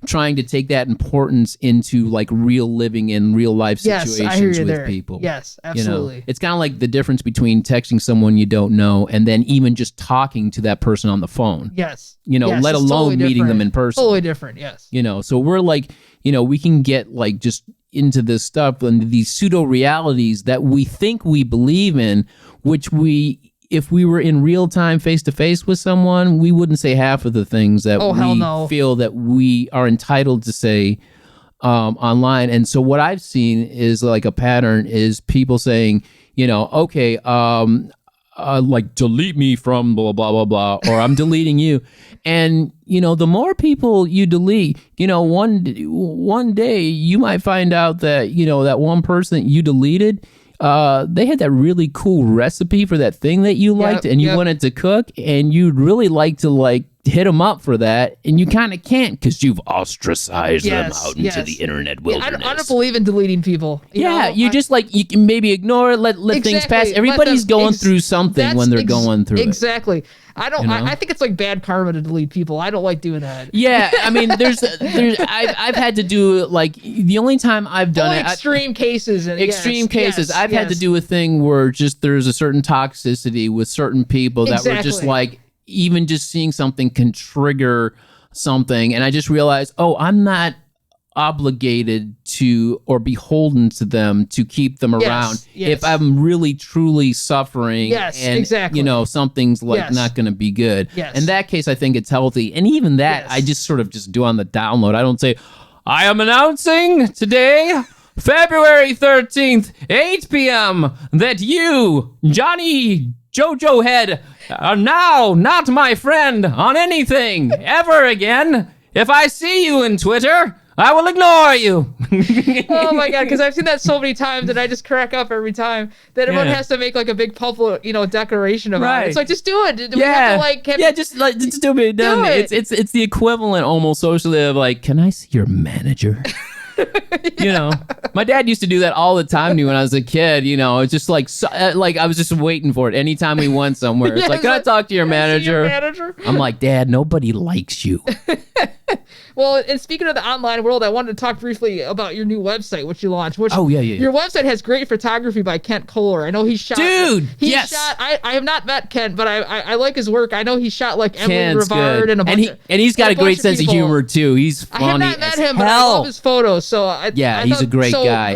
trying to take that importance into like real living in real life situations with people. Yes, absolutely. It's kind of like the difference between texting someone you don't know and then even just talking to that person on the phone. Yes. Let alone totally meeting them in person. Totally different, yes. So we're like, we can get like just into this stuff and these pseudo realities that we think we believe in, which if we were in real time face to face with someone, we wouldn't say half of the things that we feel that we are entitled to say online. And so what I've seen is like a pattern is people saying, okay, like delete me from blah, blah, blah, blah, or I'm deleting you. And, the more people you delete, one day you might find out that, that one person that you deleted, they had that really cool recipe for that thing that you liked and you wanted to cook, and you'd really like to like hit them up for that, and you kind of can't because you've ostracized them out into the internet wilderness. I don't believe in deleting people. Just like you can maybe ignore it, let things pass. Everybody's going through something when they're going through it. Exactly. I think it's like bad karma to delete people. I don't like doing that. Yeah, I mean, I've had to do like the only time I've done it. Extreme cases. I've had to do a thing where just there's a certain toxicity with certain people that were just like, even just seeing something can trigger something. And I just realized, I'm not obligated to or beholden to them to keep them around if I'm really truly suffering and something's like not going to be good. In that case, I think it's healthy. And even that, I just sort of just do on the download. I don't say, I am announcing today, February 13th, 8 p.m. that you, Johnny Jojo Head, are now not my friend on anything ever again. If I see you in Twitter, I will ignore you. Oh my God, because I've seen that so many times and I just crack up every time that everyone has to make like a big public, declaration about it. It's like, just do it. Do we have to just do it. Do it. It's the equivalent almost socially of like, can I see your manager? My dad used to do that all the time to me when I was a kid. It's just like I was just waiting for it. Anytime we went somewhere, it's like, can I talk to your manager? I'm like, Dad, nobody likes you. Well, and speaking of the online world, I wanted to talk briefly about your new website, which you launched. Your website has great photography by Kent Kohler. I know he shot. Dude, I have not met Kent, but I like his work. I know he shot like Emily Rivard and a bunch and he's got a great sense of humor too. He's funny. I have not met him, but I love his photos. So he's a great guy.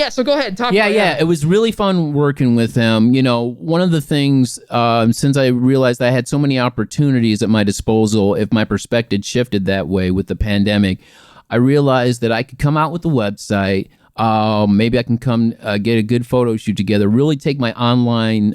So go ahead and talk about it was really fun working with him. One of the things, since I realized I had so many opportunities at my disposal, if my perspective shifted that way with the pandemic, I realized that I could come out with a website. Maybe I can come get a good photo shoot together, really take my online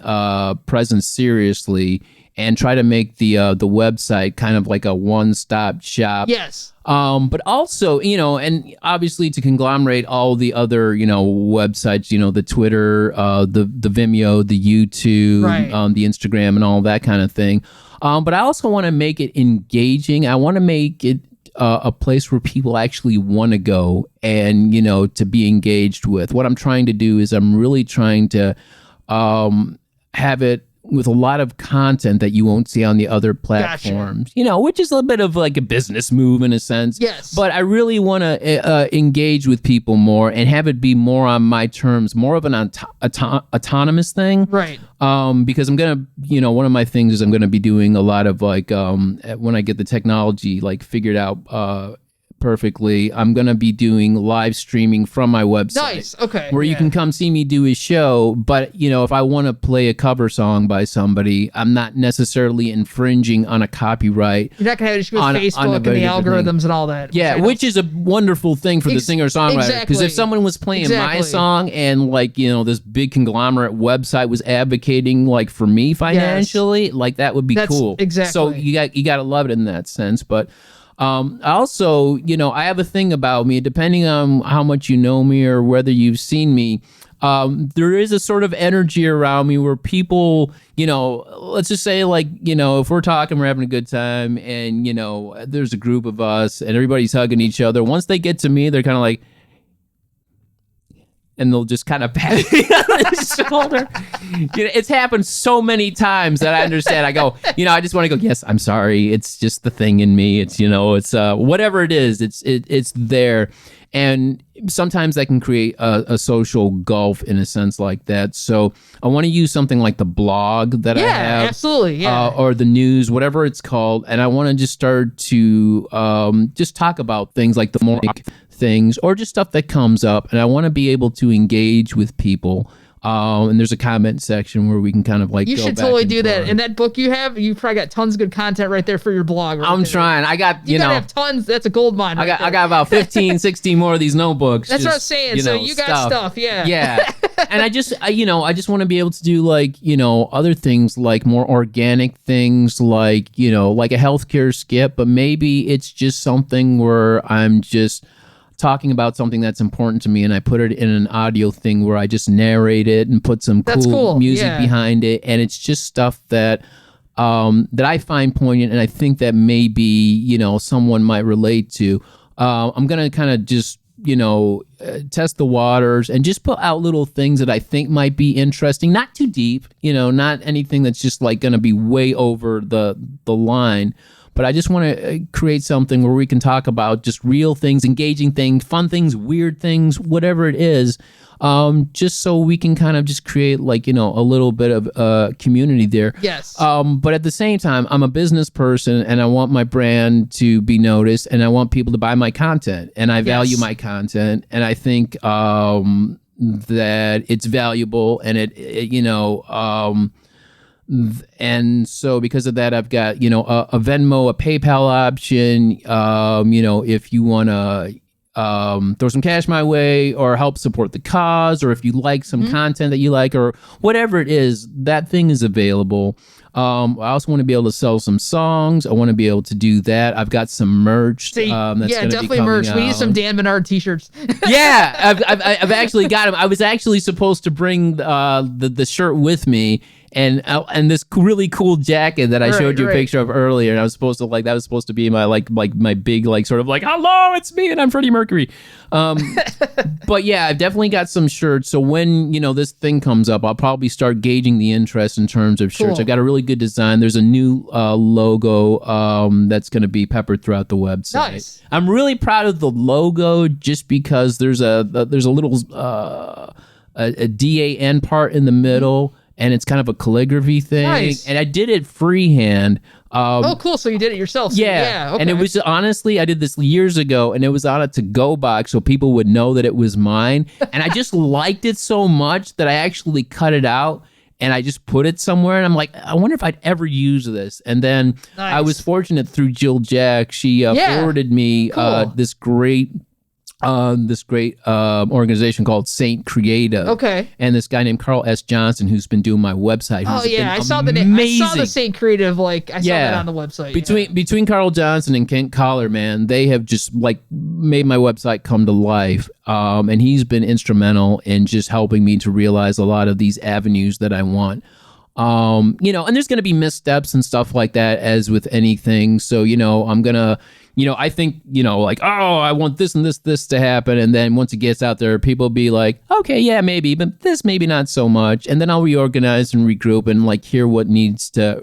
presence seriously, and try to make the website kind of like a one-stop shop. Yes. But also, and obviously to conglomerate all the other, websites, the Twitter, the Vimeo, the YouTube, right. The Instagram, and all that kind of thing. But I also want to make it engaging. I want to make it a place where people actually want to go and, to be engaged with. What I'm trying to do is I'm really trying to have it with a lot of content that you won't see on the other platforms, gotcha. Which is a little bit of like a business move in a sense. Yes. But I really want to engage with people more and have it be more on my terms, more of an autonomous thing. Right. Because I'm going to, one of my things is I'm going to be doing a lot of like, when I get the technology like figured out, perfectly, I'm going to be doing live streaming from my website. Nice. Okay. Where you can come see me do a show, but if I want to play a cover song by somebody, I'm not necessarily infringing on a copyright. You're not going to have issues with Facebook and the algorithms and all that. Yeah, which is a wonderful thing for the singer-songwriter. Because if someone was playing my song and like, this big conglomerate website was advocating like for me financially, like that would be cool. Exactly. So you got to love it in that sense, but also, I have a thing about me, depending on how much you know me or whether you've seen me, there is a sort of energy around me where people, let's just say like, if we're talking, we're having a good time and, there's a group of us and everybody's hugging each other. Once they get to me, they're kind of like, and they'll just kind of pat me on the shoulder. It's happened so many times that I understand. I go, I just want to go, yes, I'm sorry. It's just the thing in me. It's, it's whatever it is, it's there. And sometimes that can create a social gulf in a sense like that. So I want to use something like the blog that I have. Yeah, absolutely. Yeah. Or the news, whatever it's called. And I want to just start to just talk about things like the more things or just stuff that comes up. And I want to be able to engage with people. And there's a comment section where we can kind of like you should totally do that. In that book you have, you probably got tons of good content right there for your blog. Right I'm there. trying. I got you gotta have tons. That's a gold mine. I got about 15, 16 more of these notebooks. That's what I'm saying. So you got stuff. Yeah. Yeah. And I just want to be able to do like other things like more organic things like like a healthcare skit, but maybe it's just something where I'm just talking about something that's important to me and I put it in an audio thing where I just narrate it and put some cool music behind it, and it's just stuff that that I find poignant and I think that maybe someone might relate to. I'm gonna kind of just test the waters and just put out little things that I think might be interesting, not too deep, not anything that's just like gonna be way over the line. But I just want to create something where we can talk about just real things, engaging things, fun things, weird things, whatever it is, just so we can kind of just create like, a little bit of community there. Yes. But at the same time, I'm a business person and I want my brand to be noticed and I want people to buy my content and I value my content. And I think that it's valuable and and so because of that, I've got, a Venmo, a PayPal option, if you want to throw some cash my way or help support the cause, or if you like some content that you like or whatever it is, that thing is available. I also want to be able to sell some songs. I want to be able to do that. I've got some merch. That's definitely merch. We need some Dan Menard t-shirts. Yeah, I've actually got them. I was actually supposed to bring the shirt with me. And this really cool jacket that I showed you a picture of earlier, and I was supposed to that was supposed to be my my big sort of hello, it's me and I'm Freddie Mercury. But yeah, I've definitely got some shirts. So when this thing comes up, I'll probably start gauging the interest in terms of shirts. I've got a really good design. There's a new logo that's going to be peppered throughout the website. Nice. I'm really proud of the logo just because there's a little a DAN part in the middle. And it's kind of a calligraphy thing. Nice. And I did it freehand. Cool. So you did it yourself. So okay. And it was honestly, I did this years ago and it was on a to-go box so people would know that it was mine. And I just liked it so much that I actually cut it out and I just put it somewhere, and I'm like, I wonder if I'd ever use this. And then I was fortunate through Jill Jack. She forwarded me this great organization called Saint Creative. Okay. And this guy named Carl S. Johnson, who's been doing my website. I saw the name. I saw the Saint Creative. I saw that on the website. Between Carl Johnson and Kent Collar, man, they have just made my website come to life. And he's been instrumental in just helping me to realize a lot of these avenues that I want. And there's going to be missteps and stuff like that, as with anything. So, I'm going to, I think, I want this and this to happen. And then once it gets out there, people be like, okay, yeah, maybe, but this maybe not so much. And then I'll reorganize and regroup and hear what needs to,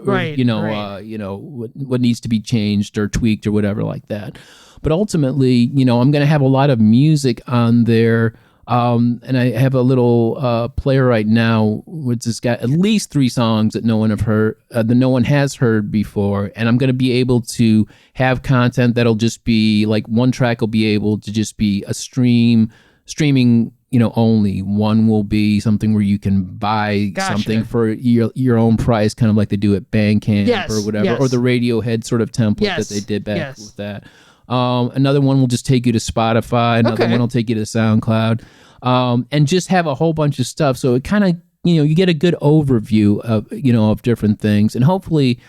what needs to be changed or tweaked or whatever like that. But ultimately, I'm going to have a lot of music on there. And I have a little player right now, which has got at least 3 songs that no one has heard before. And I'm going to be able to have content that'll just be one track will be able to just be a streaming, only. One will be something where you can buy something for your own price, kind of like they do at Bandcamp or whatever, or the Radiohead sort of template that they did back with that. Another one will just take you to Spotify. Another one will take you to SoundCloud. And just have a whole bunch of stuff. So it kind of, you get a good overview of different things. And hopefully,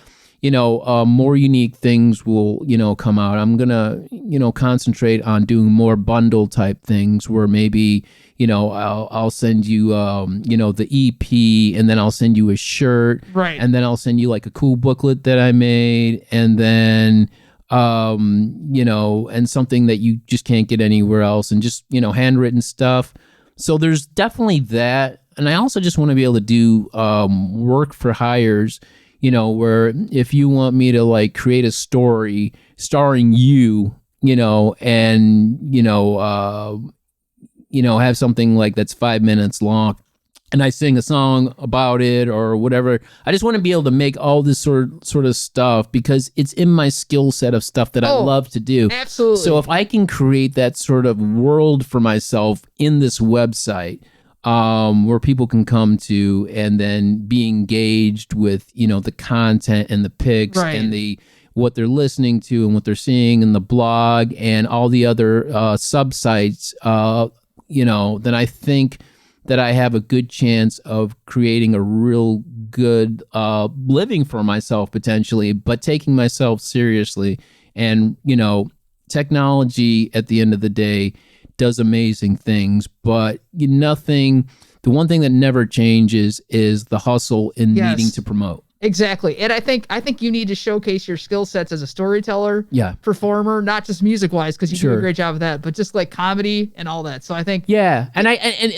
more unique things will, come out. I'm going to, concentrate on doing more bundle type things where maybe, I'll send you, the EP, and then I'll send you a shirt. Right. And then I'll send you a cool booklet that I made. And then, and something that you just can't get anywhere else, and just, handwritten stuff. So there's definitely that. And I also just want to be able to do work for hires, where if you want me to create a story starring you, and, have something that's 5 minutes long, and I sing a song about it or whatever. I just want to be able to make all this sort of stuff because it's in my skill set of stuff that I love to do. Absolutely. So if I can create that sort of world for myself in this website, where people can come to and then be engaged with, the content and the pics and what they're listening to and what they're seeing in the blog and all the other sub-sites, then I think that I have a good chance of creating a real good living for myself potentially, but taking myself seriously. And, technology at the end of the day does amazing things, but the one thing that never changes is the hustle in needing to promote. Exactly. And I think you need to showcase your skill sets as a storyteller, performer, not just music wise, because you do a great job of that, but just comedy and all that. So I think and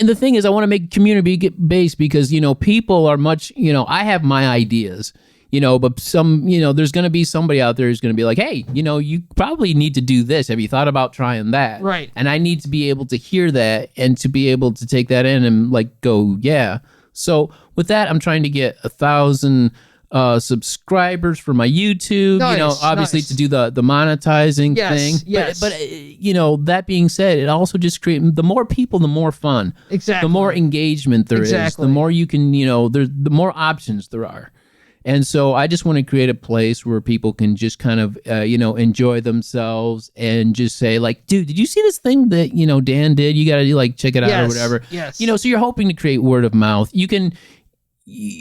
the thing is, I want to make community based because people are much I have my ideas, but some there's going to be somebody out there who's going to be like, hey, you probably need to do this. Have you thought about trying that? Right. And I need to be able to hear that and to be able to take that in and go, yeah. So with that, I'm trying to get 1,000 subscribers for my YouTube, obviously to do the monetizing thing. Yes. But that being said, it also just creates the more people, the more fun. Exactly. The more engagement there is, the more you can, the more options there are. And so I just want to create a place where people can just kind of, enjoy themselves and just say dude, did you see this thing that, Dan did? You got to check it out or whatever. Yes. So you're hoping to create word of mouth. You can,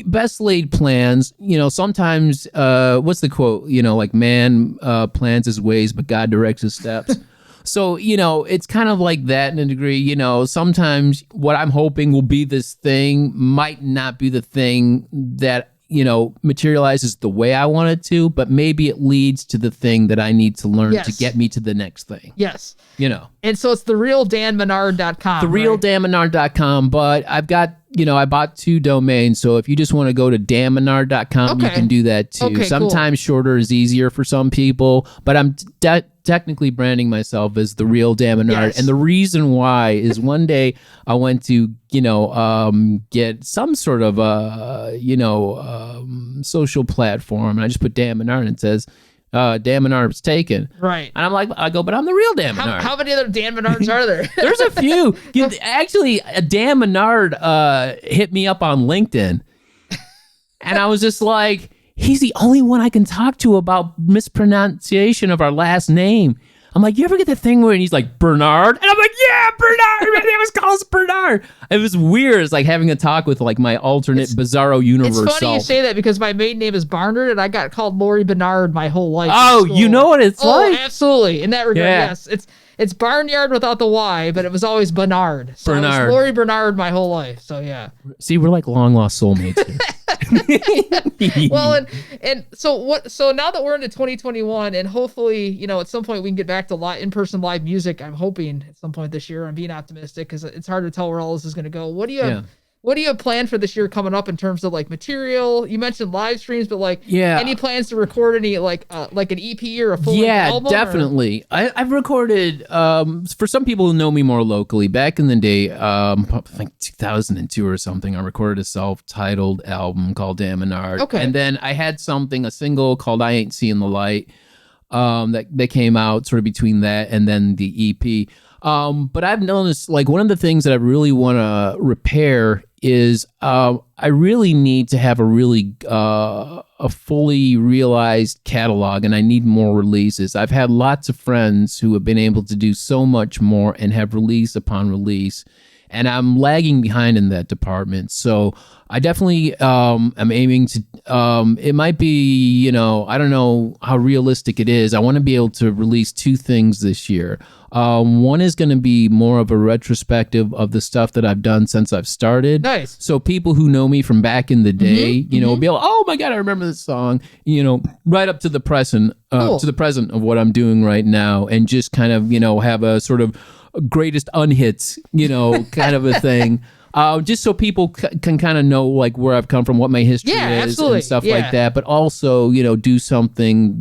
best laid plans, sometimes, what's the quote? Man plans his ways, but God directs his steps. So, it's kind of like that in a degree. Sometimes what I'm hoping will be this thing might not be the thing that materializes the way I want it to, but maybe it leads to the thing that I need to learn to get me to the next thing. Yes. And so it's therealdanmenard.com. Therealdanmenard.com, but I've got, I bought 2 domains, so if you just want to go to danmenard.com, you can do that too. Okay, sometimes shorter is easier for some people, but I'm technically branding myself as The Real Dan Menard. Yes. And the reason why is one day I went to, get some sort of, social platform, and I just put Dan Menard and it says, Dan Menard was taken. Right. And I go, but I'm the real Dan Menard. How many other Dan Menards are there? There's a few. Actually, Dan Menard hit me up on LinkedIn. And I was just like, he's the only one I can talk to about mispronunciation of our last name. I'm like, you ever get the thing where he's like, Bernard? And I'm like, yeah, Bernard. My name is called Bernard. It was weird. It's like having a talk with like my alternate bizarro universe It's funny self. you say that because my maiden name is Barnard and I got called Lori Bernard my whole life. Oh, you know what it's like? Absolutely. In that regard, yes. It's Barnyard without the Y, but it was always Bernard. So Bernard. I was Lori Bernard my whole life. So yeah. See, we're like long lost soulmates here. Well, and so now that we're into 2021 and hopefully, you know, at some point we can get back to in-person live music. I'm hoping at some point this year. I'm being optimistic because it's hard to tell where all this is going to go. What do you have? What do you have planned for this year coming up in terms of like material? You mentioned live streams, but like any plans to record any like an EP or a full album? Yeah, definitely. I've recorded for some people who know me more locally. Back in the day, I think 2002 or something, I recorded a self-titled album called Menard. Okay. And then I had a single called I Ain't Seeing the Light that came out sort of between that and then the EP. But I've noticed like one of the things that I really want to repair is I really need to have a fully realized catalog, and I need more releases. I've had lots of friends who have been able to do so much more and have release upon release, and I'm lagging behind in that department. So I definitely am aiming to, it might be, you know, I don't know how realistic it is. I want to be able to release 2 things this year. One is going to be more of a retrospective of the stuff that I've done since I've started. Nice. So people who know me from back in the day, you know, will be like, oh my God, I remember this song, you know, right up to the present, to the present of what I'm doing right now, and just kind of, you know, have a sort of greatest unhits, you know, kind of a thing. Just so people can kind of know like where I've come from, what my history is, and stuff like that. But also, you know, do something,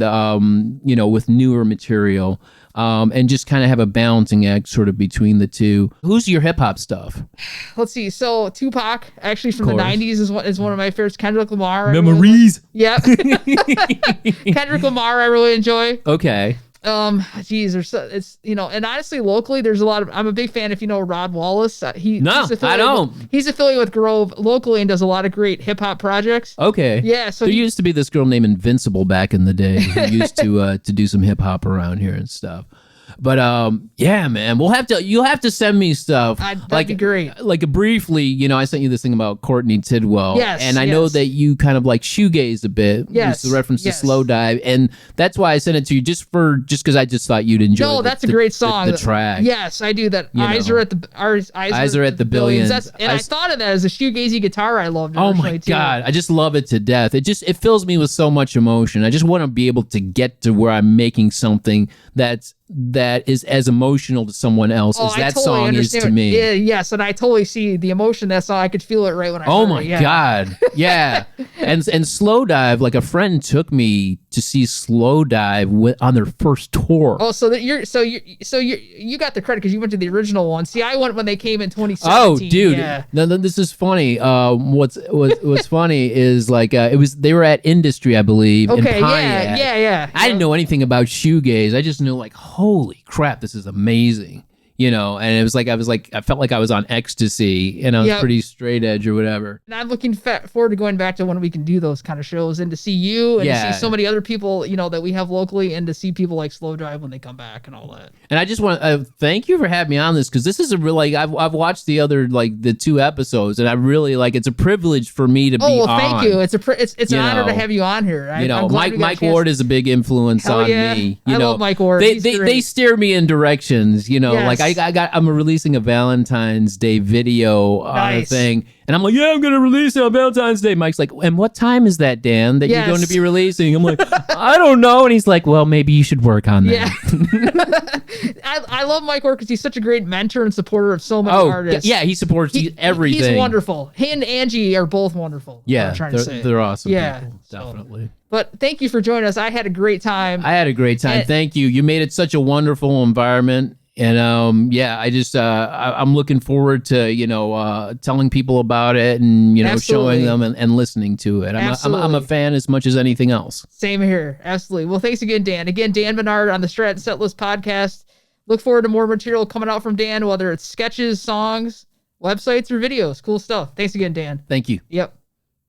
you know, with newer material, and just kind of have a balancing act sort of between the two. Who's your hip hop stuff? Let's see. So Tupac, actually from the 90s, is one of my favorites. Kendrick Lamar. Memories. Yep. Kendrick Lamar, I really enjoy. Okay. It's, you know, and honestly, locally, there's a lot of, I'm a big fan, if you know Rod Wallace. I don't. He's affiliated with Grove locally and does a lot of great hip hop projects. Okay. Yeah. So there used to be this girl named Invincible back in the day who used to do some hip hop around here and stuff. But yeah, man, you'll have to send me stuff. That'd be great. Like briefly, you know, I sent you this thing about Courtney Tidwell. Yes, and I know that you kind of like shoegaze a bit. Yes, it's a reference to Slow Dive, and that's why I sent it to you just because I just thought you'd enjoy. No, that's a great song. The track. Yes, I do that. Eyes are at the billions. I thought of that as a shoegazy guitar. I loved it. Oh my God, I just love it to death. It fills me with so much emotion. I just want to be able to get to where I'm making something that is as emotional to someone else as that song is to me. Yeah, yes, and I totally see the emotion that song. I could feel it right when I heard it. Oh my God. Yeah. and Slow Dive, like a friend took me to see Slow Dive on their first tour. Oh, so you got the credit because you went to the original one. See, I went when they came in 2017. Oh, dude. Yeah. No, this is funny. What's funny is like they were at Industry, I believe. Okay, in Pontiac. yeah. I didn't know anything about shoegaze. I just knew like, holy crap, this is amazing. You know, and it was like I felt like I was on ecstasy, and I was pretty straight edge or whatever. And I'm looking forward to going back to when we can do those kind of shows and to see you and to see so many other people, you know, that we have locally, and to see people like Slow Drive when they come back and all that. And I just want to thank you for having me on this, because this is a real, like, I've watched the other, like, the 2 episodes, and I really, like, it's a privilege for me to be on. Oh, well, thank you. It's an honor to have you on here. Mike Ward is a big influence on me. I love Mike Ward. They steer me in directions, you know, like I'm releasing a Valentine's Day video on a thing, and I'm like, I'm gonna release it on Valentine's Day. Mike's like, and what time is that, Dan, that you're going to be releasing? I'm like, I don't know. And he's like, well, maybe you should work on that. I love Mike Ward because he's such a great mentor and supporter of so many artists. Yeah, he supports everything. He's wonderful. He and Angie are both wonderful. Yeah, they're awesome people, definitely. But thank you for joining us. I had a great time. Thank you. You made it such a wonderful environment. And I'm looking forward to telling people about it, and showing them and listening to it. I'm a fan as much as anything else. Same here, absolutely. Well, thanks again, Dan. Again, Dan Menard on the Stratton Setlist podcast. Look forward to more material coming out from Dan, whether it's sketches, songs, websites, or videos. Cool stuff. Thanks again, Dan. Thank you. Yep.